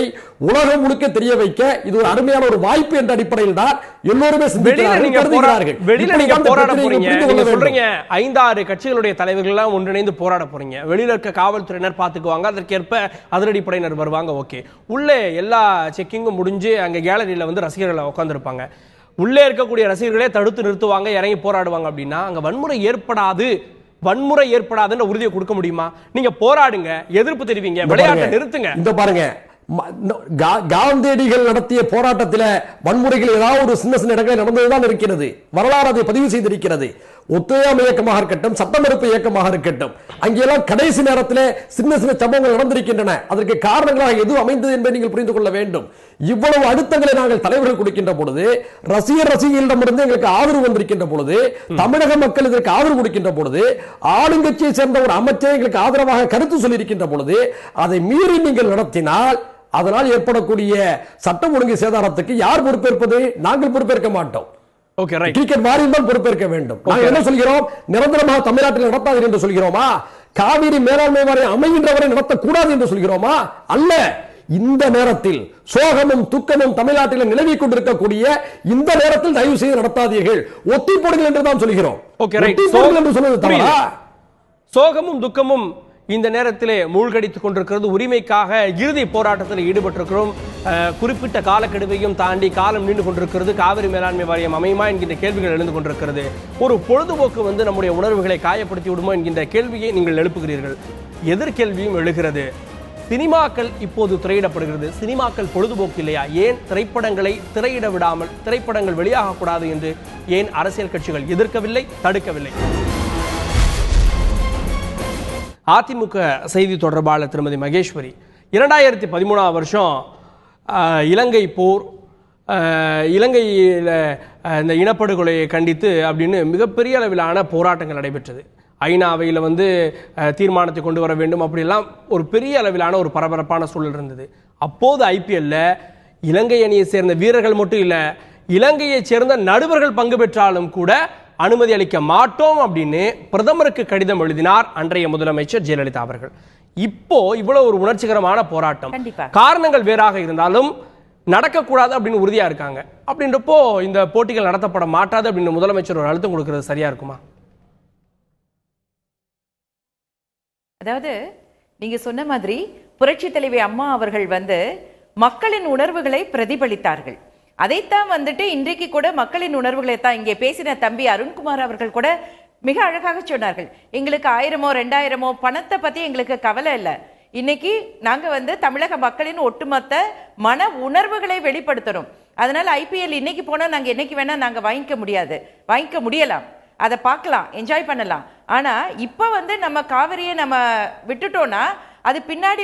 உலகம் முழுக்க தெரிய வைக்க இது ஒரு அருமையான ஒரு வாய்ப்பு என்ற அடிப்படையில் தான் எல்லோருமே சொல்றீங்க. 5-6 கட்சிகளுடைய தலைவர்கள் எல்லாம் ஒன்றிணைந்து போராட போறீங்க. வெளியில இருக்க காவல்துறையினர் பாத்துக்குவாங்க, அதற்கேற்ப அதிரடிப்படையினர் வருவாங்க. ஓகே, உள்ளே எல்லா செக்கிங்கும் முடிஞ்சு அங்க கேலரியில வந்து ரசிகர்கள் உட்கார்ந்துருப்பாங்க. உள்ளே இருக்கக்கூடிய ரசிகர்களே தடுத்து நிறுத்துவாங்க, இறங்கி போராடுவாங்க. அப்படின்னா அங்க வன்முறை ஏற்படாதுன்ற உறுதியை கொடுக்க முடியுமா? நீங்க போராடுங்க, எதிர்ப்பு தெரிவிங்க, விளையாட்டை நிறுத்துங்க. இந்த பாருங்க, காந்தியடிகள் நடத்திய போராட்டத்தில் வன்முறைகள் ஏதாவது ஒரு சின்ன சின்ன இடங்களில் நடந்ததுதான் இருக்கிறது. வரலாறு அதை பதிவு செய்திருக்கிறது. ஒத்துழையாமை இயக்கமாக இருக்கட்டும், சட்டமறுப்பு இயக்கமாக இருக்கட்டும், அங்கெல்லாம் கடைசி நேரத்தில் சின்ன சின்ன சம்பவங்கள் நடந்திருக்கின்றன. அதற்கு காரணங்களாக எது அமைந்தது என்பதை நீங்கள் புரிந்து கொள்ள வேண்டும். இவ்வளவு அழுத்தங்களை நாங்கள் தலைவர்கள் கொடுக்கின்ற பொழுது, ரசிகர்களிடமிருந்து எங்களுக்கு ஆதரவு வந்திருக்கின்ற பொழுது, தமிழக மக்கள் இதற்கு ஆதரவு கொடுக்கின்ற பொழுது, ஆளுங்கட்சியை சேர்ந்த ஒரு அமைச்சர் எங்களுக்கு ஆதரவாக கருத்து சொல்லியிருக்கின்ற பொழுது, அதை மீறி நீங்கள் நடத்தினால் அதனால் ஏற்படக்கூடிய சட்டம் ஒழுங்கு சேதாரத்துக்கு யார் பொறுப்பேற்பது? நாங்கள் பொறுப்பேற்க மாட்டோம். கிரிக்கெட் வாரியம் தான் பொறுப்பேற்க வேண்டும். நாங்கள் என்ன சொல்கிறோம்? நிரந்தரமாக தமிழ்நாட்டில் நடத்தாது என்று சொல்கிறோமா? காவிரி மேலாண்மை வாரியம் அமைகின்றவரை நடத்தக்கூடாது என்று சொல்கிறோமா? அல்ல. இந்த நேரத்தில் சோகமும் துக்கமும் தமிழ்நாட்டில் நிலவிக் கொண்டிருக்கக்கூடிய இந்த நேரத்தில் தயவு செய்து நடத்தாதீர்கள், ஒத்தி போடுங்கள் என்று தான் சொல்கிறோம். சோகமும் துக்கமும் இந்த நேரத்திலே மூழ்கடித்துக் கொண்டிருக்கிறது. உரிமைக்காக இறுதி போராட்டத்தில் ஈடுபட்டிருக்கிறோம். குறிப்பிட்ட காலக்கெடுவையும் தாண்டி காலம் நீண்டு கொண்டிருக்கிறது. காவிரி மேலாண்மை வாரியம் அமையுமா என்கின்ற கேள்விகள் எழுந்து கொண்டிருக்கிறது. ஒரு பொழுதுபோக்கு வந்து நம்முடைய உணர்வுகளை காயப்படுத்தி விடுமோ என்கின்ற கேள்வியை நீங்கள் எழுப்புகிறீர்கள். எதிர்கேள்வியும் எழுகிறது. சினிமாக்கள் இப்போது திரையிடப்படுகிறது. சினிமாக்கள் பொழுதுபோக்கு இல்லையா? ஏன் திரைப்படங்களை திரையிட விடாமல் திரைப்படங்கள் வெளியாகக்கூடாது என்று ஏன் அரசியல் கட்சிகள் எதிர்க்கவில்லை, தடுக்கவில்லை? அதிமுக செய்தி தொடர்பாளர் திருமதி மகேஸ்வரி 2013ஆம் வருஷம் இலங்கை போர், இலங்கையில் இந்த இனப்படுகொலையை கண்டித்து அப்படின்னு மிகப்பெரிய அளவிலான போராட்டங்கள் நடைபெற்றது. ஐநாவையில் தீர்மானத்தை கொண்டு வர வேண்டும், அப்படிலாம் ஒரு பெரிய அளவிலான ஒரு பரபரப்பான சூழல் இருந்தது. அப்போது ஐபிஎல்ல இலங்கை அணியை சேர்ந்த வீரர்கள் மட்டும் இல்லை, இலங்கையை சேர்ந்த நடுவர்கள் பங்கு பெற்றாலும் கூட அனுமதி அளிக்க மாட்டோம் அப்படின்னு பிரதமருக்கு கடிதம் எழுதினார் அன்றைய முதலமைச்சர் ஜெயலலிதா அவர்கள். இப்போ இவ்வளவு ஒரு உணர்ச்சிகரமான போராட்டம், காரணங்கள் வேறாக இருந்தாலும் நடக்கக்கூடாது அப்படின்னு உறுதியா இருக்காங்க. அப்படின்றப்போ இந்த போட்டிகள் நடத்தப்பட மாட்டாது அப்படின்னு முதலமைச்சர் ஒரு அழுத்தம் கொடுக்கிறது சரியா இருக்குமா? அதாவது நீங்க சொன்ன மாதிரி புரட்சி தலைவி அம்மா அவர்கள் மக்களின் உணர்வுகளை பிரதிபலித்தார்கள். அதைத்தான் இன்றைக்கு கூட மக்களின் உணர்வுகளை தான் இங்கே பேசின தம்பி அருண்குமார் அவர்கள் கூட மிக அழகாக சொன்னார்கள். எங்களுக்கு 1000மோ 2000மோ பணத்தை பத்தி எங்களுக்கு கவலை இல்லை. இன்னைக்கு நாங்க தமிழக மக்களின் ஒட்டுமொத்த மன உணர்வுகளை வெளிப்படுத்தணும். அதனால ஐபிஎல் இன்னைக்கு போனா நாங்க என்னைக்கு வேணா நாங்க வாங்கிக்க முடியலாம், அதை பார்க்கலாம், என்ஜாய் பண்ணலாம். ஆனா இப்ப நம்ம காவிரியை நம்ம விட்டுட்டோம்னா அது பின்னாடி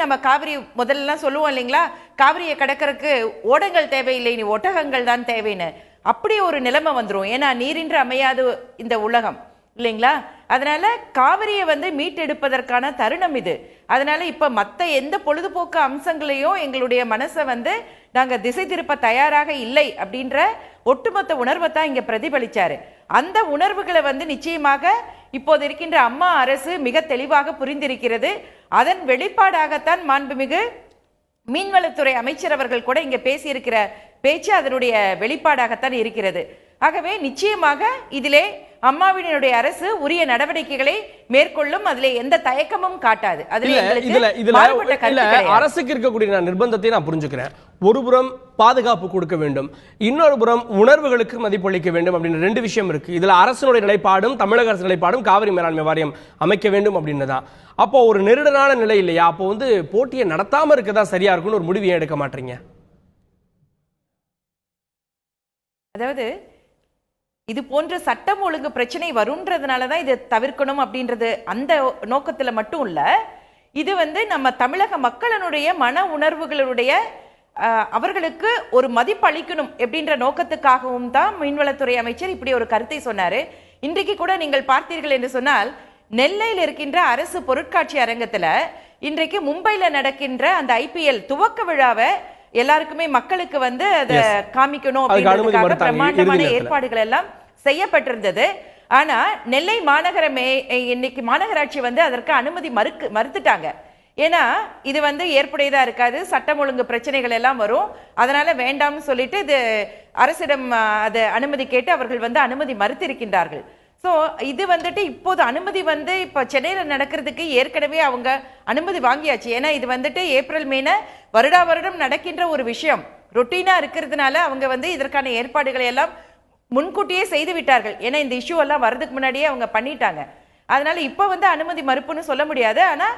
நம்ம காவிரி முதல்லாம் சொல்லுவோம் இல்லைங்களா, காவிரியை கடக்கிறதுக்கு ஓடங்கள் தேவையில்லை, நீ ஒட்டகங்கள் தான் தேவைன்னு. அப்படி ஒரு நிலைமை வந்துடும். ஏன்னா நீரின்றி அமையாது இந்த உலகம் இல்லைங்களா. அதனால காவிரியை மீட்டெடுப்பதற்கான தருணம் இது. அதனால இப்ப மற்ற எந்த பொழுதுபோக்கு அம்சங்களையும் எங்களுடைய மனசை நாங்க திசை திருப்ப தயாராக இல்லை அப்படின்ற ஒட்டுமொத்த உணர்வை தான் இங்க பிரதிபலிச்சாரு. அந்த உணர்வுகளை நிச்சயமாக இப்போது இருக்கின்ற அம்மா அரசு மிக தெளிவாக புரிந்திருக்கிறது. அதன் வெளிப்பாடாகத்தான் மாண்புமிகு மீன்வளத்துறை அமைச்சர் அவர்கள் கூட இங்க பேசியிருக்கிற பேச்சு அதனுடைய வெளிப்பாடாகத்தான் இருக்கிறது. ஆகவே நிச்சயமாக இதிலே அம்மாவினுடைய அரசு உரிய நடவடிக்கைகளை மேற்கொள்ளும். அதுல எந்த தயக்கமும் காட்டாது. அரசுக்கு இருக்கக்கூடிய நிர்பந்தத்தை நான் புரிஞ்சுக்கிறேன். ஒரு புறம் பாதுகாப்பு கொடுக்க வேண்டும், இன்னொரு புறம் உணர்வுகளுக்கு மதிப்பளிக்க வேண்டும் அப்படின்னு 2 விஷயம் இருக்கு. இதுல அரசினுடைய நிலைப்பாடும் தமிழக அரசு நிலைப்பாடும் காவிரி மேலாண்மை வாரியம் அமைக்க வேண்டும் அப்படின்னு தான். அப்போ ஒரு நெருடலான நிலை இல்லையா? அப்போ போட்டியை நடத்தாம இருக்கதான் சரியா இருக்கும்னு ஒரு முடிவு எடுக்க மாட்டீங்க? அதாவது இது போன்ற சட்டம் ஒழுங்கு பிரச்சனை வரும்ன்றதுனாலதான் இதை தவிர்க்கணும் அப்படின்றது அந்த நோக்கத்துல மட்டும் இல்ல. இது நம்ம தமிழக மக்களினுடைய மன உணர்வுகளுடைய அவர்களுக்கு ஒரு மதிப்பு அளிக்கணும் அப்படின்ற நோக்கத்துக்காகவும் தான் மீன்வளத்துறை அமைச்சர் இப்படி ஒரு கருத்தை சொன்னாரு. இன்றைக்கு கூட நீங்கள் பார்த்தீர்கள் என்று சொன்னால் நெல்லையில் இருக்கின்ற அரசு பொருட்காட்சி அரங்கத்துல இன்றைக்கு மும்பைல நடக்கின்ற அந்த ஐபிஎல் துவக்க விழாவை எல்லாருக்குமே மக்களுக்கு அதை காமிக்கணும் அப்படின்றதுக்காக பிரம்மாண்டமான ஏற்பாடுகள் எல்லாம் செய்யப்பட்டிருந்தது. ஆனா நெல்லை இன்னைக்கு மாநகராட்சி அதற்கு அனுமதி மறுத்துட்டாங்க. ஏன்னா இது ஏற்புடையதா இருக்காது, சட்டம் ஒழுங்கு பிரச்சனைகள் எல்லாம் வரும், அதனால வேண்டாம்னு சொல்லிட்டு இது அரசிடம் அது அனுமதி கேட்டு அவர்கள் அனுமதி மறுத்திருக்கின்றார்கள். ஸோ இது இப்போது அனுமதி இப்ப சென்னையில நடக்கிறதுக்கு ஏற்கனவே அவங்க அனுமதி வாங்கியாச்சு. ஏன்னா இது ஏப்ரல் மேன வருடா வருடம் நடக்கின்ற ஒரு விஷயம், ரொட்டீனா இருக்கிறதுனால அவங்க இதற்கான ஏற்பாடுகளை எல்லாம் முன்கூட்டியே செய்து விட்டார்கள். ஏன்னா இந்த இஷ்யூ எல்லாம் வர்றதுக்கு முன்னாடியே அவங்க பண்ணிட்டாங்க. அதனால இப்ப அனுமதி மறுப்புன்னு சொல்ல முடியாது. ஆனா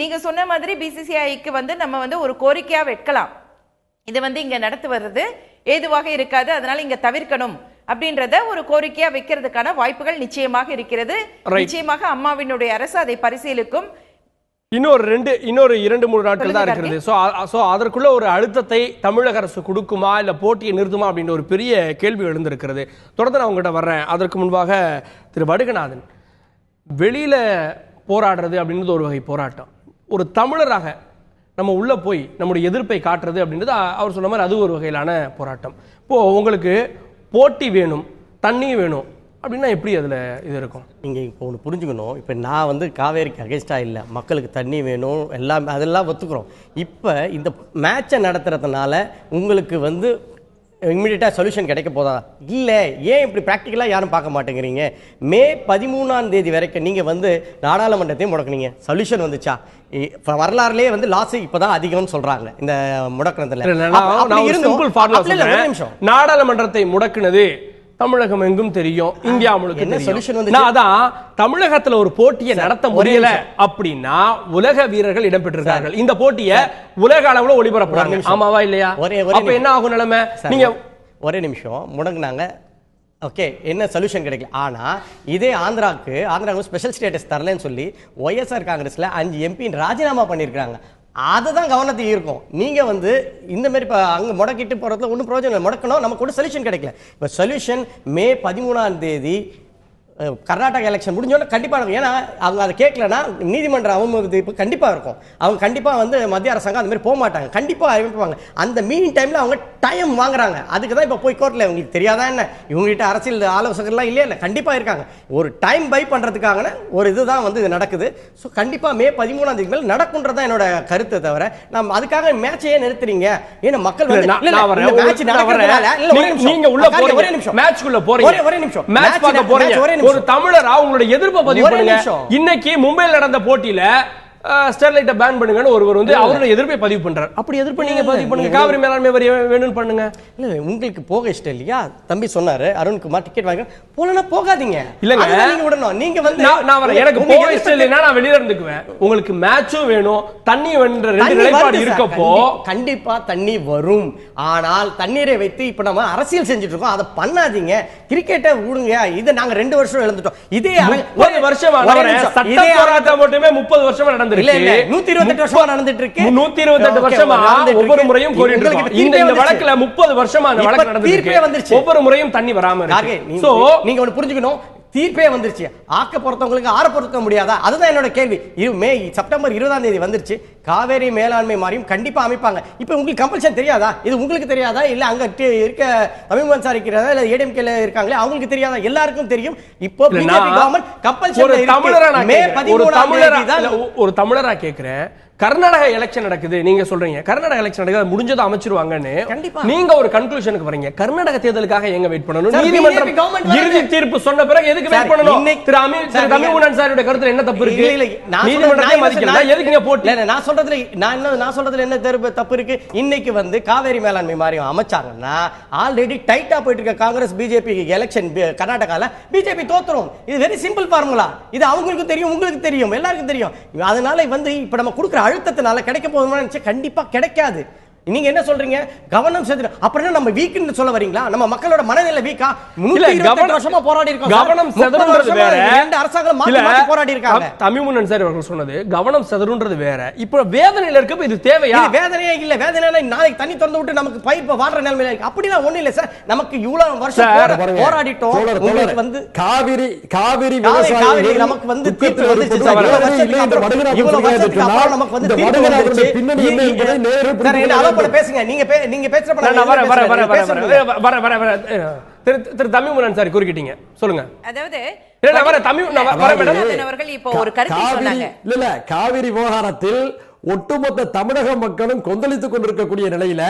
நீங்க சொன்ன மாதிரி பிசிசிஐக்கு நம்ம ஒரு கோரிக்கையா வைக்கலாம். இது இங்க நடத்து வர்றது ஏதுவாக இருக்காது, அதனால இங்க தவிர்க்கணும் அப்படின்றத ஒரு கோரிக்கையா வைக்கிறதுக்கான வாய்ப்புகள் நிச்சயமாக இருக்கிறது. நிச்சயமாக அம்மாவினுடைய அரசு அதை பரிசீலிக்கும். இன்னொரு 2-3 நாட்கள் தான் இருக்கிறது. சோ அதற்குள்ள ஒரு அழுத்தத்தை தமிழக அரசு கொடுக்குமா இல்ல போட்டியை நிறுத்துமா அப்படின்ற ஒரு பெரிய கேள்வி எழுந்திருக்கிறது. தொடர்ந்து நான் உங்ககிட்ட வர்றேன். அதற்கு முன்பாக திரு வடுகநாதன், வெளியில போராடுறது அப்படின்றது ஒரு வகை போராட்டம். ஒரு தமிழராக நம்ம உள்ள போய் நம்முடைய எதிர்ப்பை காட்டுறது அப்படின்றது அவர் சொன்ன மாதிரி அது ஒரு வகையிலான போராட்டம். இப்போ உங்களுக்கு போட்டி வேணும், தண்ணி வேணும் அப்படின்னா எப்படி அதில் இது இருக்கும்? நீங்கள் இப்போ ஒன்று புரிஞ்சுக்கணும். இப்போ நான் காவேரிக்கு அகேன்ஸ்டாக இல்லை, மக்களுக்கு தண்ணி வேணும் எல்லாம் அதெல்லாம் ஒத்துக்கிறோம். இப்போ இந்த மேட்சை நடத்துறதுனால உங்களுக்கு இம்மிடியட்டாக சொல்யூஷன் கிடைக்க போதா? இல்லை. ஏன் இப்படி ப்ராக்டிக்கலாக யாரும் பார்க்க மாட்டேங்கிறீங்க? மே 13ஆம் தேதி வரைக்கும் நீங்கள் நாடாளுமன்றத்தையும் முடக்குனீங்க, சொல்யூஷன் வந்துச்சா? வரலாறுலேயே லாஸ் இப்போதான் அதிகம்னு சொல்றாங்க இந்த முடக்கினதுல. நாடாளுமன்றத்தை முடக்குனது தமிழகம் எங்கும் தெரியும், இந்தியா முழுக்க என்ன solution தெரியும். வந்துச்சு? நான் அதான் தமிழகத்துல ஒரு போட்டியை நடத்த முடியல அப்படின்னா உலக வீரர்கள் இடம்பெற்றிருக்கார்கள். இந்த போட்டியை உலக அளவுல ஒளிபரப்புறாங்க. ஆமாவா இல்லையா? அப்ப என்ன ஆகும் நிலைமை? நீங்க ஒரே நிமிஷம் முடங்குனாங்க. ஓகே, என்ன சொல்யூஷன் கிடைக்கல. ஆனா இதே ஆந்திராவுக்கு ஸ்பெஷல் ஸ்டேட்டஸ் தரலன்னு சொல்லி ஒய்எஸ்ஆர் காங்கிரஸ்ல 5 MP ராஜினாமா பண்ணியிருக்காங்க. அதுதான் கவனத்துக்கு இருக்கும். நீங்க இந்த மாதிரி அங்க முடக்கிட்டு போறதுல ஒன்றும் பிரயோஜனம் இல்லை. முடக்கணும், நமக்கு கூட சொல்யூஷன் கிடைக்கல. இப்போ சொல்யூஷன் மே 13 கர்நாடகா எலெக்ஷன் முடிஞ்சோன்னா கண்டிப்பா இருக்கும். ஏன்னா அவங்க அதை கேட்கலன்னா நீதிமன்ற அவமதிப்பு கண்டிப்பா இருக்கும். அவங்க கண்டிப்பா மத்திய அரசாங்கம் அந்த மாதிரி போக மாட்டாங்க, கண்டிப்பா அறிவிப்பாங்க. அந்த மீன் டைம்ல அவங்க டைம் வாங்குறாங்க. அதுக்கு தான் இப்போ போய் கோர்ட்ல உங்களுக்கு தெரியாதா என்ன, இவங்ககிட்ட அரசியல் ஆலோசகர்லாம் இல்லையா? கண்டிப்பா இருக்காங்க. ஒரு டைம் பை பண்றதுக்காக ஒரு இதுதான் இது நடக்குது. ஸோ கண்டிப்பா மே 13 மேல நடக்கும்ன்றதான் என்னோட கருத்தை தவிர நம்ம அதுக்காக மேட்சையே நிறுத்துறீங்க. ஏன்னா மக்கள் நீங்க உள்ள போறீங்க, ஒரே நிமிஷம் மேட்ச்க்குள்ள போறீங்க, ஒரே நிமிஷம் மேட்ச் பார்க்க போறீங்க. ஒரு தமிழரா உங்களுடைய எதிர்ப்பை பதிவு பண்ணுங்க. இன்னைக்கு மும்பையில் நடந்த போட்டியில ஸ்டெர்லைட்டை பேன் பண்ணுங்கன்னு ஒருவர் அவருடைய எதிர்ப்பை பதிவு பண்றார். அப்படி எதிர்ப்பு நீங்க பதிவு பண்ணுங்க, காவிரி மேலாண்மை வாரியம் வேணும்னு பண்ணுங்க. இல்ல உங்களுக்கு போக இஷ்டம் இல்லையா? தம்பி சொன்னாரு அருண்குமார் டிக்கெட் வாங்க போலனா போகாதீங்க. இல்லங்க நீங்க விடணும். நீங்க நான் எனக்கு போக இஷ்டம் இல்லைன்னா நான் வெளியில இருந்துக்குவேன். உங்களுக்கு மேட்சும் வேணும், தண்ணி வேணும்ன்ற ரெண்டு நிலைப்பாடு இருக்கப்போ கண்டிப்பா தண்ணி வரும். ஆனால் தண்ணீரை வைத்து இப்ப நம்ம அரசியல் செஞ்சுட்டு இருக்கோம். அதை பண்ணாதீங்க. கிரிக்கெட்டை விடுங்க. இதை நாங்க 2 வருஷம் இழந்துட்டோம். இதே 1 வருஷம் சட்ட போராட்டம் மட்டுமே 30 வருஷமா நடந்து 128 வருஷமா நடந்துட்டு இருக்கு. 128 வருஷமா ஒவ்வொரு முறையும் கோரிட்டு இருக்கோம். இந்த வழக்குல 30 வருஷமா அந்த வழக்கு நடந்துட்டு இருக்கு. ஒவ்வொரு முறையும் தண்ணி வராம இருக்கு. சோ நீங்க ஒன்னு புரிஞ்சுக்கணும், தீர்ப்பே வந்துருச்சு. ஆக்க பொறுத்தவங்களுக்கு ஆற பொறுத்த முடியாதா? அதுதான் என்னோட கேள்வி. செப்டம்பர் 20 வந்துருச்சு. காவேரி மேலாண்மை மாறியும் கண்டிப்பா அமைப்பாங்க. இப்போ உங்களுக்கு கம்பல்ஷன் தெரியாதா? இது உங்களுக்கு தெரியாதா? இல்ல அங்க இருக்க தமிழ்மன் சார் இருக்கிறதா, இல்ல ஏடிஎம்கேல இருக்காங்களே அவங்களுக்கு தெரியாதா? எல்லாருக்கும் தெரியும். இப்போ பிஜேபி கவர்மெண்ட் கம்பல்ஷன் மே 13 ஒரு தமிழரா கேக்குறேன். கர்நாடகா எலெக்ஷன் நடக்குது, நீங்க சொல்றீங்க கர்நாடகா எலெக்ஷன் நடக்குது, முடிஞ்சது அமைச்சிருவாங்கன்னு. நீங்க ஒரு கன்க்ளூஷனுக்கு வரீங்க. கர்நாடக தேர்தலுக்காக எங்க வெயிட் பண்ணணும்? நீதிமன்றம் இறுதி தீர்ப்பு சொன்ன பிறகு எதுக்கு வெயிட் பண்ணணும்? திரு தமிழ்குணன் சாரோட கருத்துல என்ன தப்பு இருக்கு? நீதிமன்றத்தை மதிக்கல, எதுக்குங்க போட்டு? நான் சொல்றதுல என்ன தப்பு இருக்கு? இன்னைக்கு காவேரி மேலாண்மை மாரியம் அமைச்சாங்கன்னா ஆல்ரெடி டைட்டா போயிட்டு இருக்க காங்கிரஸ் பிஜேபி எலெக்ஷன் கர்நாடகால பிஜேபி தோத்துரும். இது வெரி சிம்பிள் ஃபார்முலா. இது அவங்களுக்கு தெரியும், உங்களுக்கு தெரியும், எல்லாருக்கும் தெரியும். அதனால இப்ப நம்ம கொடுக்குற அழுத்தத்தினால கிடைக்க போகுதுன்னு கண்டிப்பா கிடைக்காது. நீங்க என்ன சொல்றீங்க? கவனம் செலுத்து. அப்புறம் நம்ம வீக்னு சொல்ல வரீங்களா? நம்ம மக்களோட மனநிலை வீக்கா? 128 வருஷமா போராடி இருக்கோம். கவனம் செதறுன்றது வேற. ரெண்டு அரசாங்கம் மாத்தி போராடி இருக்காங்க. தமிழ்முன்னன் சார் அவர்கள் சொன்னது கவனம் செதறுன்றது வேற. இப்போ வேதனையில இருக்கப்ப இது தேவையா? இது வேதனையே இல்ல. வேதனைனா நாளைக்கு தண்ணி திறந்து விட்டு நமக்கு பயிர் வாடுற நிலைமையில இருக்கு. அப்படிலாம் ஒண்ணு இல்ல சார். நமக்கு இவ்வளவு வருஷம் போராடிட்டோம். உங்களுக்கு காவிரி நமக்கு தீர்ப்பு வந்துச்சு சார். இவ்வளவு வருஷத்துக்கு அப்புறம் நமக்கு தீர்ப்பு வந்துச்சு. பின்னாடி பேசுங்க. நீங்க பேசுறப்ப திரு தமிழ்முன்னன் சார் குறுக்கிட்டீங்க, சொல்லுங்க. அதாவது இப்போ ஒரு கருத்தை சொன்னாங்க. இல்ல காவிரி விவகாரத்தில் ஒட்டுமொத்த தமிழக மக்களும் கொந்தளித்துக் கொண்டிருக்கக்கூடிய நிலையில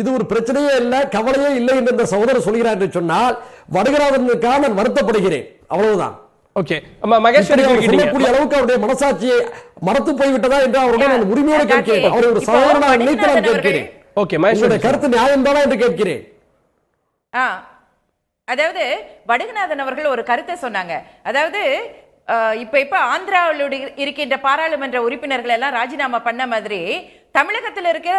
இது ஒரு பிரச்சனையே இல்ல, கவலையே இல்லை என்று இந்த சகோதரர் சொல்கிறார் என்று சொன்னால் வருகிறாவதற்காக நான் வருத்தப்படுகிறேன். அவ்வளவுதான். ஓகே, மகேஸ்வரி சொல்லக்கூடிய அளவுக்கு அவருடைய மனசாட்சியை மறத்து போய்விட்டதா என்று அவருடன் நான் உரிமையோடு கேட்கிறேன். அவரை ஒரு சகோதரனாக நினைத்து நான் கேட்கிறேன். ஓகே, மகேஸ்வரி கருத்து நியாயம் தானா என்று கேட்கிறேன். அதாவது வடுகநாதன் அவர்கள் ஒரு கருத்தை சொன்னாங்க. அதாவது இப்ப ஆந்திராவில் இருக்கின்ற பாராளுமன்ற உறுப்பினர்கள் எல்லாம் ராஜினாமா பண்ண மாதிரி தமிழகத்தில் இருக்கிற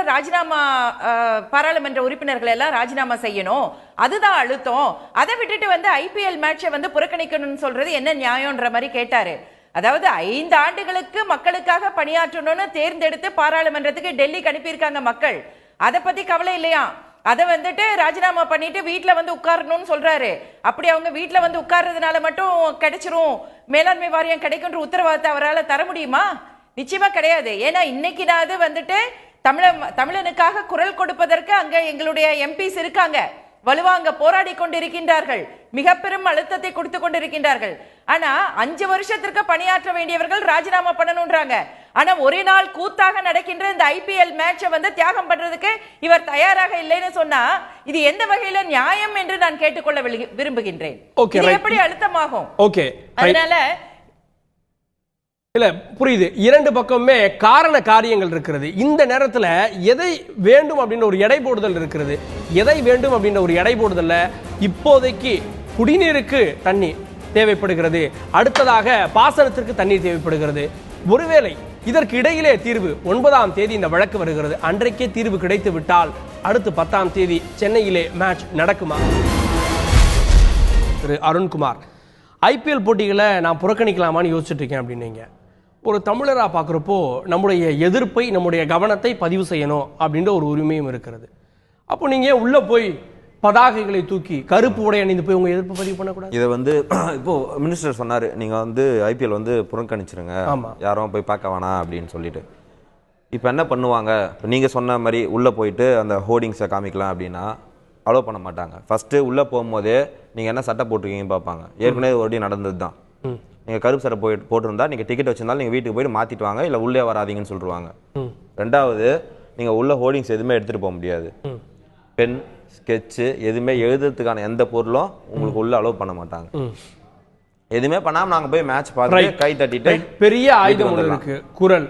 பாராளுமன்ற உறுப்பினர்கள் எல்லாம் ராஜினாமா செய்யணும், அதுதான் அழுத்தம். அதை விட்டுட்டு ஐபிஎல் மேட்சை புறக்கணிக்கணும்னு சொல்றது என்ன நியாயம்ன்ற மாதிரி கேட்டாரு. அதாவது 5 ஆண்டுகளுக்கு மக்களுக்காக பணியாற்றணும்னு தேர்ந்தெடுத்து பாராளுமன்றத்துக்கு டெல்லிக்கு அனுப்பியிருக்காங்க மக்கள். அதை பத்தி கவலை இல்லையா? அதை ராஜினாமா பண்ணிட்டு வீட்டுல உட்காரணும்னு சொல்றாரு. அப்படி அவங்க வீட்டுல உட்கார்றதுனால மட்டும் கிடைச்சிரும், மேலாண்மை வாரியம் கிடைக்கும்ன்ற உத்தரவாதத்தை அவரால் தர முடியுமா? நிச்சயமா கிடையாது. ஏன்னா இன்னைக்கு நான் தமிழனுக்காக குரல் கொடுப்பதற்கு அங்க எங்களுடைய எம்பிஸ் இருக்காங்க, வலுவாங்க போராடி கொண்டிருக்கின்றார்கள், மிக பெரும் அழுத்தத்தை கொடுத்து கொண்டிருக்கின்றார்கள். ஆனா 5 வருஷத்திற்கு பணியாற்ற வேண்டியவர்கள் ராஜினாமா பண்ணணும்ன்றாங்க. ஆனா ஒரே நாள் கூத்தாக நடக்கின்ற இந்த ஐபிஎல் மேட்சை தியாகம் பண்றதுக்கு இவர் தயாராக இல்லைன்னு சொன்னா இது எந்த வகையில நியாயம் என்று நான் கேட்டுக்கொள்ள விரும்புகின்றேன். இது எப்படி அழுத்தமாகும்? ஓகே, அதனால இல்ல புரியுது. 2 பக்கமே காரண காரியங்கள் இருக்கிறது. இந்த நேரத்துல எதை வேண்டும் அப்படின்ற ஒரு எடை போடுதல் இருக்கிறது. எதை வேண்டும் அப்படின்ற ஒரு எடை போடுதல்ல இப்போதைக்கு குடிநீருக்கு தண்ணி தேவைப்படுகிறது, அடுத்ததாக பாசனத்திற்கு தண்ணீர் தேவைப்படுகிறது. ஒருவேளை இதற்கு இடையிலே தீர்வு 9ஆம் தேதி இந்த வழக்கு வருகிறது, அன்றைக்கே தீர்வு கிடைத்து விட்டால் அடுத்து 10ஆம் தேதி சென்னையிலே மேட்ச் நடக்குமா? திரு அருண்குமார், ஐபிஎல் போட்டிகளை நான் புறக்கணிக்கலாமான்னு யோசிச்சுட்டு இருக்கேன் அப்படின்னீங்க. ஒரு தமிழராக பார்க்குறப்போ நம்முடைய எதிர்ப்பை, நம்முடைய கவனத்தை பதிவு செய்யணும் அப்படின்ற ஒரு உரிமையும் இருக்கிறது. அப்போ நீங்கள் உள்ளே போய் பதாகைகளை தூக்கி கருப்பு உடை அணிந்து போய் உங்க எதிர்ப்பு பதிவு பண்ணக்கூடாது? இதை வந்து இப்போ மினிஸ்டர் சொன்னாரு, நீங்க வந்து ஐபிஎல் வந்து புறக்கணிச்சிருங்க, யாரும் போய் பார்க்க வேணாம் அப்படின்னு சொல்லிட்டு. இப்போ என்ன பண்ணுவாங்க? இப்போ நீங்க சொன்ன மாதிரி உள்ள போயிட்டு அந்த ஹோர்டிங்ஸை காமிக்கலாம் அப்படின்னா அலோவ் பண்ண மாட்டாங்க. ஃபர்ஸ்ட் உள்ள போகும்போதே நீங்க என்ன சட்டை போட்டிருக்கீங்கன்னு பார்ப்பாங்க. ஏற்கனவே ஒரு நடந்தது தான். நீங்க கருப்பு சட்டை போட்டிருந்தா நீங்க டிக்கெட் வச்சிருந்தாலும் நீங்க வீட்டுக்கு போயிட்டு மாத்திட்டு வாங்க, இல்ல உள்ளே வராதீங்கன்னு சொல்லிடுவாங்க. ரெண்டாவது, நீங்க உள்ள ஹோர்டிங்ஸ் எதுவுமே எடுத்துட்டு போக முடியாது. பென், ஸ்கெட்சு எதுவுமே எழுதுறதுக்கான எந்த பொருளும் உங்களுக்கு உள்ள அலோவ் பண்ண மாட்டாங்க. எதுவுமே பண்ணாம நாங்க போய் மேட்ச் பார்த்து கை தட்டிட்டு பெரிய ஆயுதம் இருக்கு குரல்,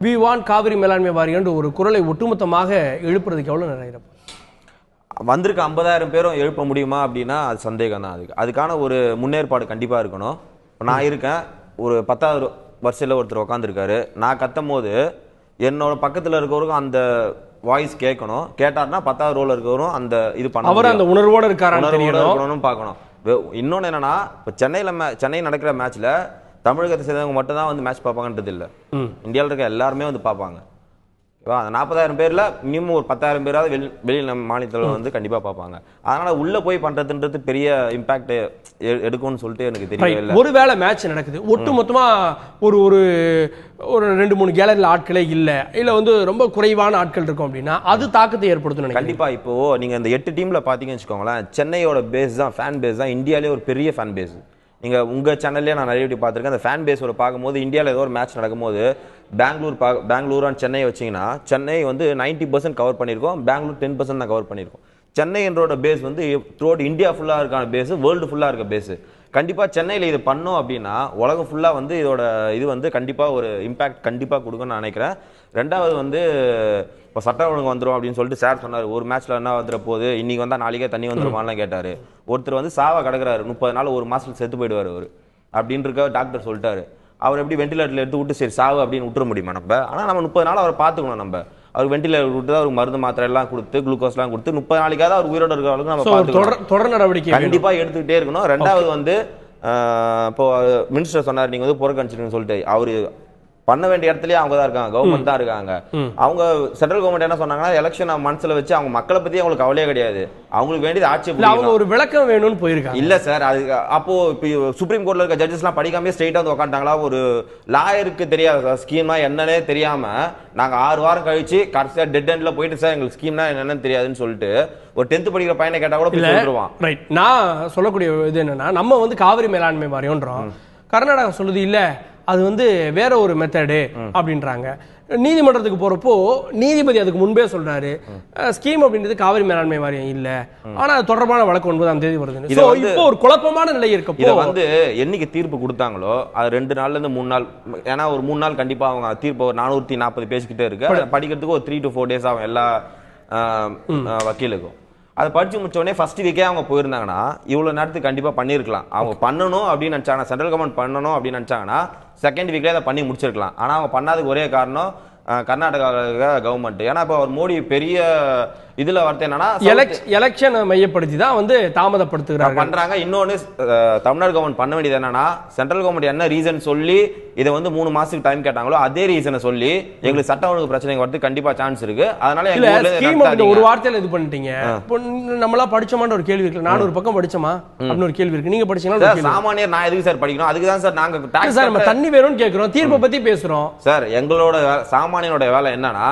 வி வாண்ட் காவிரி மேலாண்மை வாரியம் ஒரு குரலை ஒட்டுமொத்தமாக எழுப்புறதுக்கு எவ்வளவு நேரம் வந்திருக்க 50,000 பேரும் எழுப்ப முடியுமா அப்படின்னா அது சந்தேகம் தான். அதுக்கான ஒரு முன்னேற்பாடு கண்டிப்பா இருக்கணும். நான் இருக்கேன், ஒரு 10வது வருஷத்துல ஒருத்தர் உட்காந்துருக்காரு, நான் கத்தும் போது என்னோட பக்கத்துல இருக்கவருக்கும் அந்த வாய்ஸ் கேட்கணும். கேட்டார்னா 10வது ரோல இருக்கவரும் அந்த இது பண்ண அவர் அந்த உணர்வோட இருக்கணும்னு பார்க்கணும். இன்னொன்னு என்னன்னா, இப்போ சென்னை நடக்கிற மேட்ச்ல தமிழகத்தை சேர்ந்தவங்க மட்டும் தான் வந்து மேட்ச் பார்ப்பாங்கன்றது இல்லை, இந்தியாவில் இருக்க எல்லாருமே வந்து பார்ப்பாங்க. அந்த 40,000 பேர்ல மினிமம் ஒரு 10,000 பேராவது வெளியில் நம்ம மாநிலத்தில் வந்து கண்டிப்பா பார்ப்பாங்க. அதனால உள்ள போய் பண்றதுன்றது பெரிய இம்பாக்ட் எடுக்கும்னு சொல்லிட்டு எனக்கு தெரியல. ஒருவேளை மேட்ச் நடக்குது, ஒட்டு மொத்தமா ஒரு ஒரு ஒரு 2-3 கேலரியில் ஆட்களே இல்ல வந்து ரொம்ப குறைவான ஆட்கள் இருக்கும் அப்படின்னா அது தாக்கத்தை ஏற்படுத்தும் கண்டிப்பா. இப்போ நீங்க இந்த 8 டீம்ல பாத்தீங்கன்னு வச்சுக்கோங்களேன், சென்னையோட பேஸ் தான், ஃபேன் பேஸ் தான் இந்தியாவிலே ஒரு பெரிய ஃபேன் பேஸ். நீங்க உங்க சேனல்லே நான் நிறைய வீடியோ பார்த்துருக்கேன். அந்த ஃபேன் பேஸோட பார்க்கும்போது இந்தியாவில் ஏதோ ஒரு மேட்ச் நடக்கும்போது பெங்களூர் அண்ட் சென்னை வச்சிங்கன்னா சென்னை வந்து 90% கவர் பண்ணியிருக்கோம், பெங்களூர் 10% தான் கவர் பண்ணியிருக்கோம். சென்னைன்றோட பேஸ் வந்து த்ரூ இந்தியா ஃபுல்லாக இருக்கான பேஸ், வேர்ல்டு ஃபுல்லாக இருக்க பேஸ். கண்டிப்பாக சென்னையில் இது பண்ணோம் அப்படின்னா உலகம் ஃபுல்லாக வந்து இதோட இது வந்து கண்டிப்பாக ஒரு இம்பாக்ட் கண்டிப்பாக கொடுக்குன்னு நான் நினைக்கிறேன். ரெண்டாவது வந்து இப்போ சட்டம் ஒழுங்கு வந்துடும் அப்படின்னு சொல்லிட்டு சார் சொன்னார், ஒரு மேட்ச்ல என்ன வந்துட போகுது, இன்னைக்கு வந்தால் நாளைக்கே தண்ணி வந்துருமான்லாம் கேட்டார். ஒருத்தர் வந்து சாவா கிடக்குறாரு, 30 நாள் ஒரு மாதத்துல செத்து போயிடுவார் அவர் அப்படின்ற டாக்டர் சொல்லிட்டாரு. அவர் எப்படி வெண்டிலேட்டர்ல எடுத்து விட்டு சரி சாவு அப்படின்னு விட்டுற முடியுமா நம்ம? ஆனால் நம்ம 30 நாள் அவரை பார்த்துக்கணும். நம்ம அவர் வெண்டிலேட்டர் விட்டு அவருக்கு மருந்து மாத்திரை எல்லாம் கொடுத்து குளுக்கோஸ்லாம் கொடுத்து 30 நாளைக்காவது அவர் உயிரோட இருக்கிற அளவுக்கு நம்ம தொடர் நடவடிக்கை கண்டிப்பா எடுத்துக்கிட்டே இருக்கணும். ரெண்டாவது வந்து இப்போ மினிஸ்டர் சொன்னார் நீங்க வந்து புறக்கணிச்சிருன்னு சொல்லிட்டு, அவரு பண்ண வேண்டிய இடத்துலயே அவங்க தான் இருக்காங்க, கவர்மெண்ட் தான் இருக்காங்க. அவங்க சென்ட்ரல் கவர்மெண்ட் என்ன சொன்னாங்கன்னா எலெக்ஷன் மனசுல வச்சு அவங்க மக்களை பத்தி அவங்களுக்கு கவலையே கிடையாது, அவங்களுக்கு வேண்டியது ஆட்சி. அவங்க ஒரு விளக்கம் வேணும்னு போயிருக்காங்க. இல்ல சார், அது அப்போ இப்போ சுப்ரீம் கோர்ட்ல இருக்க ஜட்ஜஸ் எல்லாம் படிக்காம ஸ்ட்ரெயிட்டா வந்து உட்காந்துட்டாங்களா? ஒரு லாயருக்கு தெரியாத ஸ்கீமா என்னன்னே தெரியாம நாங்க 6 வாரம் கழிச்சு கடைசியா டெட் எண்ட்ல போயிட்டு சார் எங்களுக்கு ஸ்கீம்னா என்னன்னு தெரியாதுன்னு சொல்லிட்டு ஒரு 10th படிக்கிற பையனை கேட்டா கூட சொல்லிடுவான். ரைட். நான் சொல்லக்கூடிய இது என்னன்னா, நம்ம வந்து காவிரி மேலாண்மை வாரியம்ன்றோம், கர்நாடகா சொல்லுது இல்ல அது வந்து வேற ஒரு மெத்தடு அப்படின்றாங்க. நீதிமன்றத்துக்கு போறப்போ நீதிபதி அதுக்கு முன்பே சொல்றாரு ஸ்கீம் அப்படின்றது காவிரி மேலாண்மை வாரியம் இல்ல, ஆனா அது தொடர்பான வழக்கு 9ஆம் தேதி வருது. இப்போ ஒரு குழப்பமான நிலை இருக்கு. இதை வந்து என்னைக்கு தீர்ப்பு கொடுத்தாங்களோ அது 2 நாள்ல இருந்து 3 நாள், ஏன்னா ஒரு 3 நாள் கண்டிப்பா அவங்க தீர்ப்பு 440 பேஜ் கிட்ட இருக்கு, அதை படிக்கிறதுக்கு ஒரு 3 to 4 days ஆகும் எல்லா வக்கீலுக்கும். அதை படிச்சு முடிச்ச உடனே ஃபர்ஸ்ட் வீக்கே அவங்க போயிருந்தாங்கன்னா இவ்வளவு நேரத்துக்கு கண்டிப்பா பண்ணிருக்கலாம். அவங்க பண்ணணும் அப்படின்னு நினைச்சாங்கன்னா, சென்ட்ரல் கவர்மெண்ட் பண்ணணும் அப்படின்னு நினைச்சாங்கன்னா செகண்ட் வீக்ல அதை பண்ணி முடிச்சிருக்கலாம். ஆனா அவங்க பண்ணாதுக்கு ஒரே காரணம் கர்நாடகா கவர்மெண்ட். ஏன்னா இப்போ அவர் மோடி பெரிய இதுல வார்த்தை என்னன்னா எலெக்ஷன் மையப்படுத்தி தான் வந்து தாமதப்படுத்துகிறாங்க பண்றாங்க. இன்னொன்னு தமிழ்நாடு கவர்மெண்ட் பண்ண வேண்டியது என்னன்னா, சென்ட்ரல் கவர்மெண்ட் என்ன ரீசன் சொல்லி இதை வந்து 3 மாசத்துக்கு டைம் கேட்டாங்களோ அதே ரீசனை சொல்லி எங்களுக்கு சட்ட ஒழுங்கு பிரச்சனை வரது கண்டிப்பா சான்ஸ் இருக்கு. அதனால ஒரு வார்த்தையில இது பண்ணிட்டீங்க. நம்மளா படிச்சோமான்ற ஒரு கேள்வி இருக்கு, 400 பக்கம் படிச்சோமா அப்படின்னு ஒரு கேள்வி இருக்கு. நீங்க படிச்சீங்களா? சாமானியர் நான் எதுக்கு சார் படிக்கணும்? அதுக்கு தான் சார் நாங்க டாக்ஸ் நம்ம தண்ணி வேணும்னு கேக்குறோம், தீர்ப்பை பத்தி பேசுறோம் சார். எங்களோட சாமானியனோட வேலை என்னன்னா,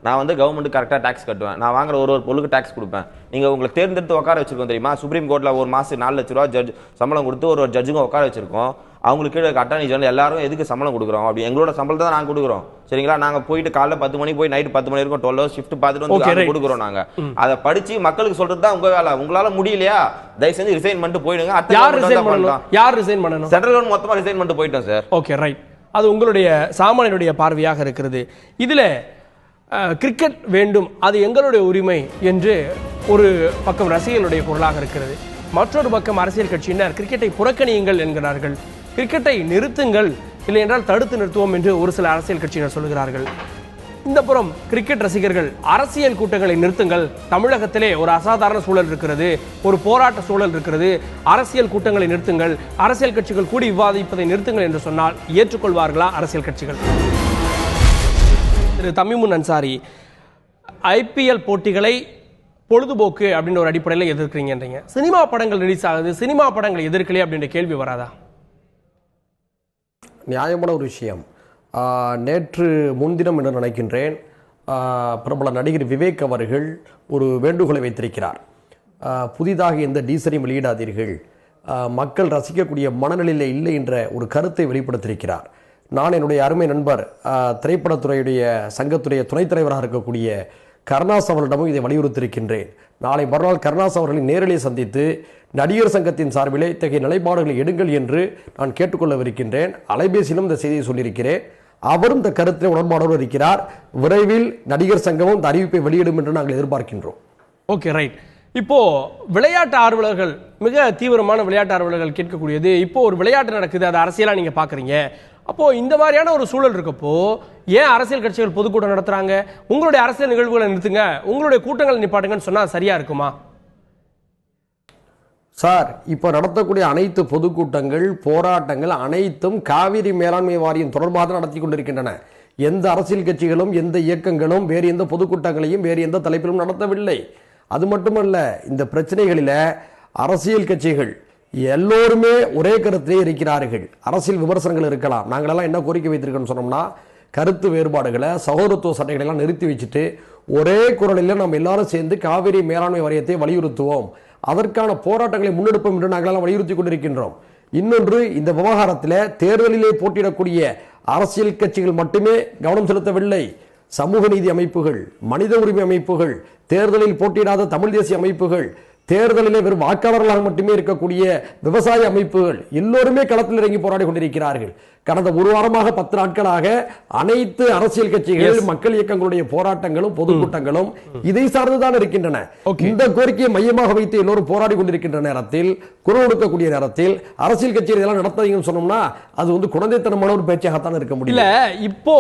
நான் வந்து கவர்மெண்ட் கரெக்டா டாக்ஸ் கட்டுவேன், நான் வாங்குற ஒரு பொருளுக்கு டாக்ஸ் கொடுப்பேன். நீங்க உங்களை தேர்ந்தெடுத்து உட்கார வச்சிருக்கோம் தெரியுமா? சுப்ரீம் கோர்ட்ல ஒரு மாசம் 4 லட்ச ரூபா ஜட்ஜ் சம்பளம் கொடுத்து ஒரு ஜட்ஜுங்க உட்கார வச்சிருக்கோம். அவங்களுக்கு கீழே அட்டார்னி ஜெனரல் எல்லாரும் எதுக்கு சம்பளம் கொடுக்குறோம்? அப்படி எங்களோட சம்பளத்தை தான் நாங்க கொடுக்குறோம். சரிங்களா? நாங்க போயிட்டு காலைல 10 மணி போய் நைட் 10 மணி இருக்கும் 12 hours ஷிஃப்ட் பார்த்துட்டு வந்து கொடுக்குறோம். நாங்க அதை படிச்சு மக்களுக்கு சொல்றது தான் உங்க வேலை. உங்களால முடியலையா தயவு செஞ்சு ரிசைன் பண்ணிட்டு போயிடுங்க. யார் ரிசைன் பண்ணணும்? சென்ட்ரல் கவர்மெண்ட் மொத்தமா ரிசைன் பண்ணிட்டு போயிட்டோம் சார். Okay right. அது உங்களுடைய சாமானியனுடைய பார்வையாக இருக்கிறது. இதுல கிரிக்கெட் வேண்டும், அது எங்களுடைய உரிமை என்று ஒரு பக்கம் ரசிகர்களுடைய குரலாக இருக்கிறது. மற்றொரு பக்கம் அரசியல் கட்சியினர் கிரிக்கெட்டை புறக்கணியுங்கள் என்கிறார்கள். கிரிக்கெட்டை நிறுத்துங்கள், இல்லை என்றால் தடுத்து நிறுத்துவோம் என்று ஒரு சில அரசியல் கட்சியினர் சொல்கிறார்கள். இந்த புறம் கிரிக்கெட் ரசிகர்கள் அரசியல் கூட்டங்களை நிறுத்துங்கள், தமிழகத்திலே ஒரு அசாதாரண சூழல் இருக்கிறது, ஒரு போராட்ட சூழல் இருக்கிறது, அரசியல் கூட்டங்களை நிறுத்துங்கள், அரசியல் கட்சிகள் கூடி விவாதிப்பதை நிறுத்துங்கள் என்று சொன்னால் ஏற்றுக்கொள்வார்களா அரசியல் கட்சிகள்? திரு தமீமுன் அன்சாரி, ஐபிஎல் போட்டிகளை பொழுதுபோக்கு அப்படின்ற ஒரு அடிப்படையில் எதிர்க்கிறீங்கன்றீங்க. சினிமா படங்கள் ரிலீஸ் ஆகுது, சினிமா படங்களை எதிர்க்கலையே அப்படின்ற கேள்வி வராதா? நியாயமான ஒரு விஷயம். நேற்று முன்தினம் என்று நினைக்கின்றேன், பிரபல நடிகர் விவேக் அவர்கள் ஒரு வேண்டுகோளை வைத்திருக்கிறார். புதிதாக எந்த டீசரையும் வெளியிடாதீர்கள், மக்கள் ரசிக்கக்கூடிய மனநிலையில் இல்லை என்ற ஒரு கருத்தை வெளிப்படுத்தியிருக்கிறார். நான் என்னுடைய அருமை நண்பர் திரைப்படத்துறையுடைய சங்கத்துடைய துணைத் தலைவராக இருக்கக்கூடிய கருணாஸ் அவர்களிடமும் இதை வலியுறுத்தியிருக்கின்றேன். நாளை மறுநாள் கருணாஸ் அவர்களை நேரிலே சந்தித்து நடிகர் சங்கத்தின் சார்பிலே இத்தகைய நிலைப்பாடுகளை எடுங்கள் என்று நான் கேட்டுக்கொள்ளவிருக்கின்றேன். அலைபேசியிலும் இந்த செய்தியை சொல்லியிருக்கிறேன். அவரும் இந்த கருத்தில் உடன்பாடோடு இருக்கிறார். விரைவில் நடிகர் சங்கமும் இந்த அறிவிப்பை வெளியிடும் என்று நாங்கள் எதிர்பார்க்கின்றோம். Okay, right. இப்போ விளையாட்டு ஆர்வலர்கள், மிக தீவிரமான விளையாட்டு ஆர்வலர்கள் கேட்கக்கூடியது, இப்போ ஒரு விளையாட்டு நடக்குது, அது அரசியலா நீங்க பாக்குறீங்க. அப்போ இந்த மாதிரியான ஒரு சூழல் இருக்கப்போ ஏன் அரசியல் கட்சிகள் பொதுக்கூட்டம் நடத்துறாங்க? உங்களுடைய அரசியல் நிகழ்வுகளை நிறுத்துங்க, உங்களுடைய கூட்டங்களை நிப்பாட்டுங்கன்னு சொன்னா சரியா இருக்குமா? சார், இப்போ நடத்தக்கூடிய அனைத்து பொதுக்கூட்டங்கள், போராட்டங்கள் அனைத்தும் காவிரி மேலாண்மை வாரியம் தொடர்பாக நடத்தி கொண்டிருக்கின்றன. எந்த அரசியல் கட்சிகளும் எந்த இயக்கங்களும் வேறு எந்த பொதுக்கூட்டங்களையும் வேறு எந்த தலைப்பிலும் நடத்தவில்லை. அது மட்டுமல்ல, இந்த பிரச்சனைகளில் அரசியல் கட்சிகள் எல்லோருமே ஒரே கருத்திலே இருக்கிறார்கள். அரசியல் விமர்சனங்கள் இருக்கலாம். நாங்களெல்லாம் என்ன கோரிக்கை வைத்திருக்கோம்னு சொன்னோம்னா, கருத்து வேறுபாடுகளை, சகோதரத்துவ சட்டைகளை எல்லாம் நிறுத்தி வச்சுட்டு ஒரே குரலில் நம்ம எல்லாரும் சேர்ந்து காவிரி மேலாண்மை வாரியத்தை வலியுறுத்துவோம், அதற்கான போராட்டங்களை முன்னெடுப்போம் என்று நாங்கள் வலியுறுத்தி கொண்டிருக்கின்றோம். இன்னொன்று, இந்த விவகாரத்தில் தேர்தலிலே போட்டியிடக்கூடிய அரசியல் கட்சிகள் மட்டுமே கவனம் செலுத்தவில்லை. சமூக நீதி அமைப்புகள், மனித உரிமை அமைப்புகள், தேர்தலில் போட்டியிடாத தமிழ் தேசிய அமைப்புகள், தேர்தலிலே வெறும் வாக்காளர்களாக மட்டுமே இருக்கக்கூடிய விவசாய அமைப்புகள் எல்லோருமே களத்தில் இறங்கி போராடி கொண்டிருக்கிறார்கள். கடந்த ஒரு வாரமாக 10 நாட்களாக அனைத்து அரசியல் கட்சிகள், மக்கள் இயக்கங்களுடைய போராட்டங்களும் பொதுக்கூட்டங்களும் இதை சார்ந்துதான் இருக்கின்றன. இந்த கோரிக்கையை மையமாக வைத்து எல்லோரும் போராடி கொண்டிருக்கின்ற நேரத்தில், குரல் கொடுக்கக்கூடிய நேரத்தில் அரசியல் கட்சிகள் இதெல்லாம் நடத்தாதீங்கன்னு சொன்னோம்னா அது குழந்தைத்தனமான ஒரு பேச்சாகத்தான் இருக்க முடியல. இப்போ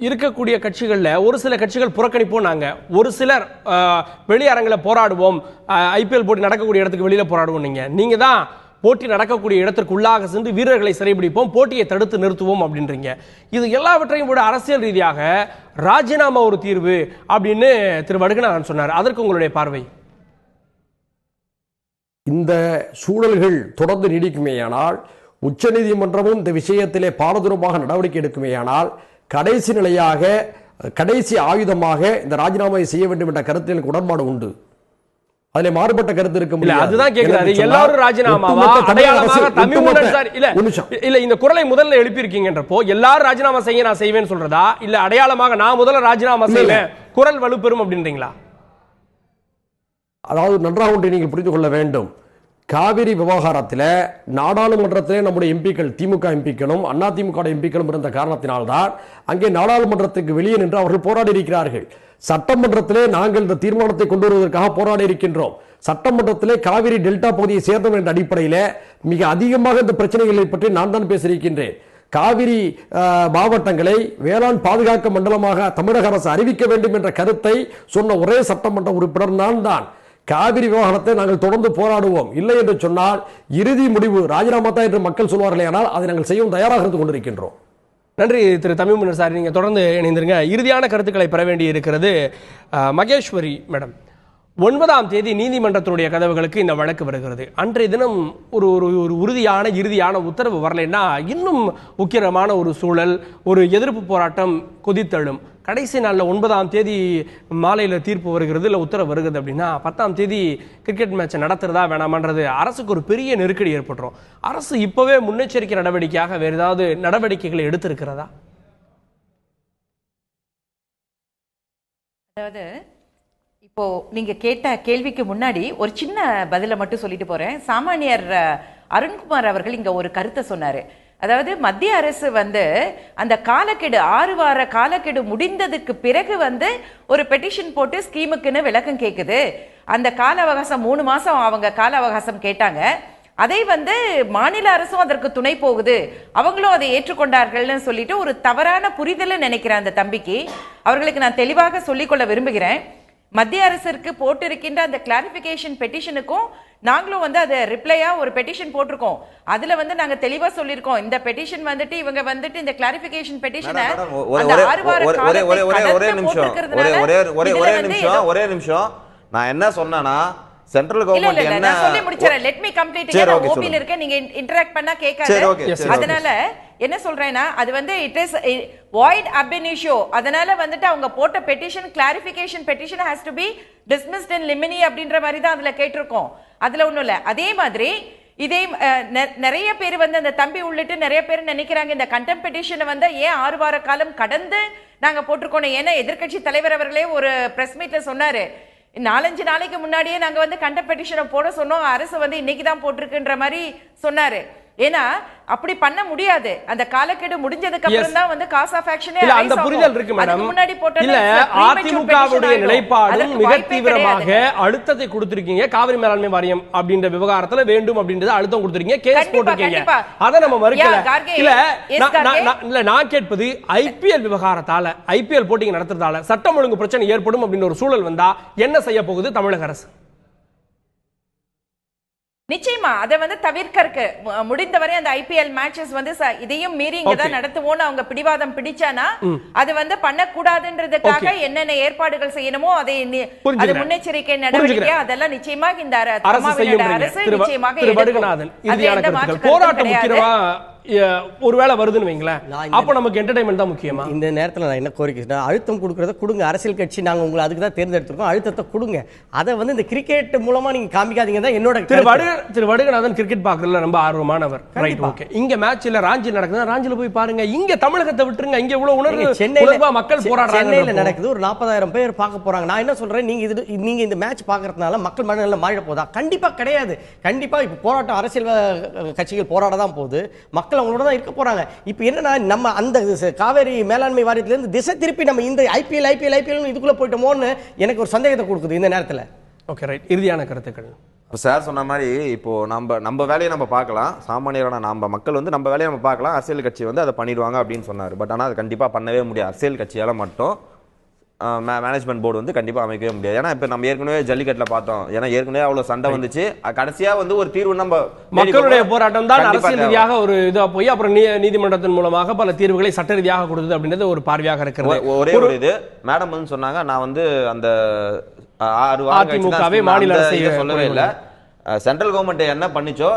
இருக்கக்கூடிய கட்சிகள்ல ஒரு சில கட்சிகள் புறக்கணிப்போம், நாங்க ஒரு சிலர் வெளியரங்கில் போராடுவோம், ஐபிஎல் போட்டி நடக்கக்கூடிய இடத்துக்கு வெளியில போராடுவோம். நீங்க தான் போட்டி நடக்கக்கூடிய இடத்திற்கு உள்ளாக சென்று வீரர்களை சிறைபிடிப்போம், போட்டியை தடுத்து நிறுத்துவோம் அப்படின்றீங்க. இது எல்லாவற்றையும் விட அரசியல் ரீதியாக ராஜினாமா ஒரு தீர்வு அப்படின்னு திரு வடுகநாதன் சொன்னார். அதற்கு உங்களுடைய பார்வை? இந்த சூழல்கள் தொடர்ந்து நீடிக்குமேயானால், உச்சநீதிமன்றமும் இந்த விஷயத்திலே பாரதூரமாக நடவடிக்கை எடுக்குமேயானால், கடைசி நிலையாக, கடைசி ஆயுதமாக இந்த ராஜினாமாவை செய்ய வேண்டும் என்ற கருத்தில் எனக்கு உடன்பாடு உண்டு. அதிலே மாறுபட்ட கருத்து இருக்க முடியாது. அதுதான் கேக்குறாரு. எல்லாரும் ராஜினாமாவா அடையாளமாக தமீமுன் அன்சாரி இல்ல இந்த குரலை முதல்ல எழுப்பி இருக்கீங்கன்றப்போ எல்லாரும் ராஜினாமா செய்ய நான் செய்வேன்னு சொல்றதா, இல்ல அடையாளமாக நான் முதல்ல ராஜினாமா செய்வேன் குரல் வலுப்பெறும் அப்படின்றீங்களா? அதாவது நன்றாக ஒன்றை நீங்கள் புரிந்து கொள்ள வேண்டும். காவிரி விவகாரத்தில் நாடாளுமன்றத்திலே நம்முடைய எம்பிக்கள், திமுக எம்பிக்களும் அதிமுக எம்பிக்களும் இருந்த காரணத்தினால்தான் அங்கே நாடாளுமன்றத்துக்கு வெளியே நின்று அவர்கள் போராடி இருக்கிறார்கள். சட்டமன்றத்திலே நாங்கள் இந்த தீர்மானத்தை கொண்டு வருவதற்காக போராடி இருக்கின்றோம். சட்டமன்றத்திலே காவிரி டெல்டா பகுதியை சேர்ந்தவர் என்ற அடிப்படையில் மிக அதிகமாக இந்த பிரச்சனைகளை பற்றி நான் தான் பேசியிருக்கின்றேன். காவிரி மாவட்டங்களை வேளாண் பாதுகாக்க மண்டலமாக தமிழக அரசு அறிவிக்க வேண்டும் என்ற கருத்தை சொன்ன ஒரே சட்டமன்ற உறுப்பினர் நான் தான். காவிரி விவகாரத்தை நாங்கள் தொடர்ந்து போராடுவோம். இல்லை என்று சொன்னால் இறுதி முடிவு ராஜினாமா தான் என்று மக்கள் சொல்வார்களே, ஆனால் அதை நாங்கள் செய்யவும் தயாராக இருந்து கொண்டிருக்கின்றோம். நன்றி திரு தமீமுன் அன்சாரி, நீங்க தொடர்ந்து இணைந்திருங்க. இறுதியான கருத்துக்களை பெற வேண்டி இருக்கிறது மகேஸ்வரி மேடம். 9ஆம் தேதி நீதிமன்றத்தினுடைய கதவுகளுக்கு இந்த வழக்கு வருகிறது. அன்றைய தினம் ஒரு ஒரு உறுதியான இறுதியான உத்தரவு வரலைன்னா இன்னும் உக்கிரமான ஒரு சூழல், ஒரு எதிர்ப்பு போராட்டம் கொதித்தெழும். கடைசி நாளில் 9ஆம் தேதி மாலையில் தீர்ப்பு வருகிறது, இல்லை உத்தரவு வருகிறது அப்படின்னா 10ஆம் தேதி கிரிக்கெட் மேட்சை நடத்துறதா வேணாமன்றது அரசுக்கு ஒரு பெரிய நெருக்கடி ஏற்பட்டுரும். அரசு இப்பவே முன்னெச்சரிக்கை நடவடிக்கையாக வேறு ஏதாவது நடவடிக்கைகளை எடுத்திருக்கிறதா? அதாவது இப்போ நீங்க கேட்ட கேள்விக்கு முன்னாடி ஒரு சின்ன பதிலை மட்டும் சொல்லிட்டு போறேன். சாமானியர் அருண்குமார் அவர்கள் இங்க ஒரு கருத்தை சொன்னாரு. அதாவது மத்திய அரசு அந்த காலக்கெடு 6 வார காலக்கெடு முடிந்ததுக்கு பிறகு ஒரு பெட்டிஷன் போட்டு ஸ்கீமுக்குன்னு விளக்கம் கேட்குது. அந்த கால அவகாசம் 3 மாசம் அவங்க கால அவகாசம் கேட்டாங்க. அதை மாநில அரசும் அதற்கு துணை போகுது, அவங்களும் அதை ஏற்றுக்கொண்டார்கள்னு சொல்லிட்டு ஒரு தவறான புரிதலை நினைக்கிறேன் அந்த தம்பிக்கு. அவர்களுக்கு நான் தெளிவாக சொல்லிக்கொள்ள விரும்புகிறேன். மத்திய அரசிற்கு போட்டிருக்கின்ற அந்த கிளாரிபிகேஷன் பெட்டிஷனுக்கும் நாங்களும் அதை ரிப்ளையா ஒரு பெட்டிஷன் போட்டிருக்கோம். அதுல நாங்க தெளிவா சொல்லியிருக்கோம், இந்த பெட்டிஷன் இவங்க இந்த கிளாரிபிகேஷன் பெட்டிஷனை ஒரே நிமிஷம் நான் என்ன சொன்னேன்னா, சென்ட்ரல் கவர்மெண்ட் என்ன சொல்லி முடிச்சறேன். Let me complete. நான் ஓபில இருக்கேன், நீங்க இன்டராக்ட் பண்ணா கேட்காது. அதனால என்ன சொல்றேன்னா, அது it is void ab initio. அதனால அவங்க போட்ட petition clarification petition has to be dismissed in limine அப்படின்ற மாதிரி தான் அதுல கேட்டிருக்கோம். அதுல ஒண்ணும் இல்ல. அதே மாதிரி இதே நிறைய பேர் அந்த தம்பி உள்ளிட்டு நிறைய பேர் நினைக்கிறாங்க இந்த கண்டெம்ட் பெட்டிஷனை ஏன் 6 வார காலம் கடந்து நாங்க போட்டிருக்கோம். ஏன்னா எதிர்க்கட்சி தலைவர் அவர்களே ஒரு பிரஸ் மீட்ல சொன்னாரு, 4-5 நாளைக்கு முன்னாடியே நாங்க கண்டெம்ட் பெட்டிஷனை போட சொன்னோம், அரசு இன்னைக்கு தான் போட்டிருக்குன்ற மாதிரி சொன்னாரு. ஏன்னா அப்படி பண்ண முடியாது. அந்த காலக்கெடு முடிஞ்சதுக்கு அப்புறம் தான் காஸ் ஆஃப் ஆக்ஷனே அந்த புரிதல் இருக்கு மேடம். முன்னாடி போட்ட இல்ல அதிமுகவுடைய நிலைப்பாடு மிக தீவிரமாக அழுத்தத்தை கொடுத்திருக்கீங்க. காவிரி மேலாண்மை வாரியம் அப்படின்ற விவகாரத்துல வேண்டும் அப்படின்றது அழுத்தம் கொடுத்திருக்கீங்க, கேஸ் போட்டிருக்கீங்க. அத நம்ம மறுக்கல. இல்ல நான் கேட்பது ஐபிஎல் விவகாரத்தால ஐபிஎல் போட்டிங்க நடத்துறதால சட்டம் ஒழுங்கு பிரச்சனை ஏற்படும் அப்படின்னு ஒரு சூழல் வந்தா என்ன செய்ய போகுது தமிழக அரசு? நிச்சயமா அதை தவிர்க்க முடிந்தவரை அந்த ஐபிஎல் மேட்சஸ் இதையும் மீறி இங்கதான் நடத்துவோம்னு அவங்க பிடிவாதம் பிடிச்சானா அது பண்ணக்கூடாதுன்றதுக்காக என்னென்ன ஏற்பாடுகள் செய்யணுமோ அதை முன்னெச்சரிக்கை நடவடிக்கை அதெல்லாம் நிச்சயமாக இந்த அரசு நிச்சயமாக போராட்டம் ஒருவேளை வருதுன்னு வைங்களேன், அப்ப நமக்கு என்டர்டைன்மெண்ட் தான் முக்கியமா? இந்த நேரத்தில் நான் என்ன கோரிக்கை, அழுத்தம் கொடுக்கறத கொடுங்க. அரசியல் கட்சி நாங்க உங்களை அதுக்கு தான் தேர்ந்தெடுத்திருக்கோம், அழுத்தத்தை கொடுங்க. அதை இந்த கிரிக்கெட் மூலமா நீங்க காமிக்காதீங்க தான் என்னோட. திரு வடுகநாதன் கிரிக்கெட் பாக்குறதுல ரொம்ப ஆர்வமானவர். Right, okay. இங்க மேட்ச்ல ராஞ்சி நடக்குது, ராஞ்சில போய் பாருங்க. இங்க தமிழகத்தை விட்டுருங்க, இங்க இவ்வளவு உணர்வு சென்னையில மக்கள் போராடுறாங்க. சென்னையில நடக்குது, ஒரு 40,000 பேர் பார்க்க போறாங்க. நான் என்ன சொல்றேன், நீங்க இந்த மேட்ச் பாக்குறதுனால மக்கள் மனநிலை மாற போதா? கண்டிப்பா கிடையாது. கண்டிப்பா இப்ப போராட்டம் அரசியல் கட்சிகள் போராட தான் போகுது, மக்கள் அவங்களோட தான் இருக்க போறாங்க. இப்போ என்னன்னா, நம்ம அந்த காவேரி மேலாண்மை வாரியத்துல இருந்து திசை திருப்பி நம்ம இந்த ஐபிஎல் இதுக்குள்ள போயிட்டோமோன்னு எனக்கு ஒரு சந்தேகத்தை கொடுக்குது இந்த நேரத்தில். Okay, right. இறுதியான கருத்துக்கள். சார் சொன்ன மாதிரி இப்போ நம்ம வேலையை நம்ம பார்க்கலாம், சாமானியரான நம்ம மக்கள் நம்ம வேலையை நம்ம பார்க்கலாம், அரசியல் கட்சி அதை பண்ணிடுவாங்க அப்படின்னு சொன்னார். பட் ஆனால் அது கண்டிப்பாக பண்ணவே முடியாது. அரசியல் கட்சியால் மட்டும் மேனேஜ்மெண்ட் போர்டு கண்டிப்பாக அமைக்கவே முடியாது. ஏன்னா இப்போ நம்ம ஏற்கனவே ஜல்லிக்கட்டில் பார்த்தோம், ஏன்னா ஏற்கனவே அவ்வளோ சண்டை வந்துச்சு. கடைசியாக ஒரு தீர்வு நம்ம மக்களுடைய போராட்டம் தான் அரசியல் ரீதியாக ஒரு இதாக போய் அப்புறம் நீதிமன்றத்தின் மூலமாக பல தீர்வுகளை சட்ட ரீதியாக கொடுத்தது அப்படின்றது ஒரு பார்வையாக இருக்கிறது. ஒரே ஒரு இது மேடம் சொன்னாங்க, நான் அந்த 6 அதிமுகவே மாநில அரசு சொல்லவே இல்லை. சென்ட்ரல் கவர்மெண்ட் என்ன பண்ணிச்சோ,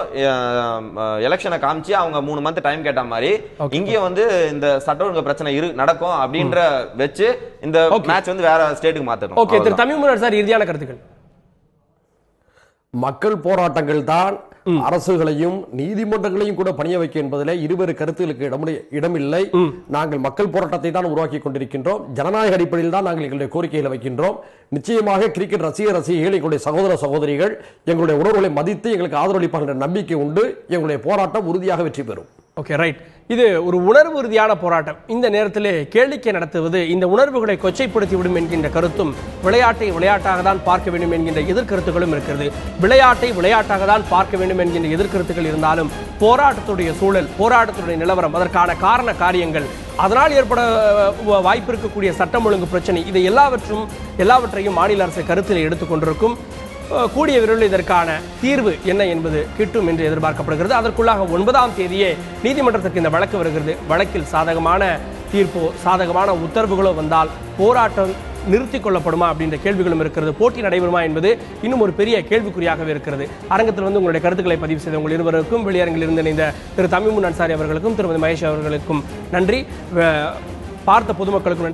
எலெக்ஷனை காமிச்சு அவங்க 3 மந்த் டைம் கேட்ட மாதிரி இங்கேயும் இந்த சட்ட ஒழுங்கு பிரச்சனை நடக்கும் அப்படின்ற வச்சு இந்த மேட்ச் வேற ஸ்டேட்டுக்கு மாத்தணும். ஓகே, திரு தமிழ்முனர் சார், இறுதியான கருத்துக்கள். மக்கள் போராட்டங்கள் தான் அரசுகளையும் நீதிமன்றங்களையும் கூட பணிய வைக்க என்பதில் இருவேறு கருத்துகளுக்கு இடமில்லை. நாங்கள் மக்கள் போராட்டத்தை தான் உருவாக்கி கொண்டிருக்கின்றோம். ஜனநாயக அடிப்படையில் தான் நாங்கள் எங்களுடைய கோரிக்கைகளை வைக்கின்றோம். நிச்சயமாக கிரிக்கெட் ரசிகர்கள், எங்களுடைய சகோதர சகோதரிகள் எங்களுடைய உணர்வுகளை மதித்து எங்களுக்கு ஆதரவளிப்பார்கள் என்ற நம்பிக்கை உண்டு. எங்களுடைய போராட்டம் உறுதியாக வெற்றி பெறும். Okay, right. இது ஒரு உணர்வு ரீதியான போராட்டம். இந்த நேரத்திலே கேளிக்கை நடத்துவது இந்த உணர்வுகளை கொச்சைப்படுத்திவிடும் என்கின்ற கருத்தும், விளையாட்டை விளையாட்டாக தான் பார்க்க வேண்டும் என்கின்ற எதிர்கருத்துக்களும் இருக்கிறது. விளையாட்டை விளையாட்டாக தான் பார்க்க வேண்டும் என்கின்ற எதிர்கருத்துக்கள் இருந்தாலும் போராட்டத்துடைய சூழல், போராட்டத்துடைய நிலவரம், அதற்கான காரண காரியங்கள், அதனால் ஏற்பட வாய்ப்பு இருக்கக்கூடிய சட்டம் ஒழுங்கு பிரச்சனை, இதை எல்லாவற்றையும் மாநில அரசு கருத்தில் எடுத்துக்கொண்டிருக்கும். கூடிய விரைவில் இதற்கான தீர்வு என்ன என்பது கிட்டும் என்று எதிர்பார்க்கப்படுகிறது. அதற்குள்ளாக 9ஆம் தேதியே நீதிமன்றத்திற்கு இந்த வழக்கு வருகிறது. வழக்கில் சாதகமான தீர்ப்போ சாதகமான உத்தரவுகளோ வந்தால் போராட்டம் நிறுத்திக் கொள்ளப்படுமா அப்படின்ற கேள்விகளும் இருக்கிறது. போட்டி நடைபெறுமா என்பது இன்னும் ஒரு பெரிய கேள்விக்குறியாகவே இருக்கிறது. அரங்கத்தில் உங்களுடைய கருத்துக்களை பதிவு செய்த உங்கள் இருவருக்கும், வெளியரங்கில் இருந்து இணைந்த திரு தமிமுன் அன்சாரி அவர்களுக்கும் திருமதி மகேஷ் அவர்களுக்கும் நன்றி. பார்த்த பொதுமக்களுக்கும் நன்றி.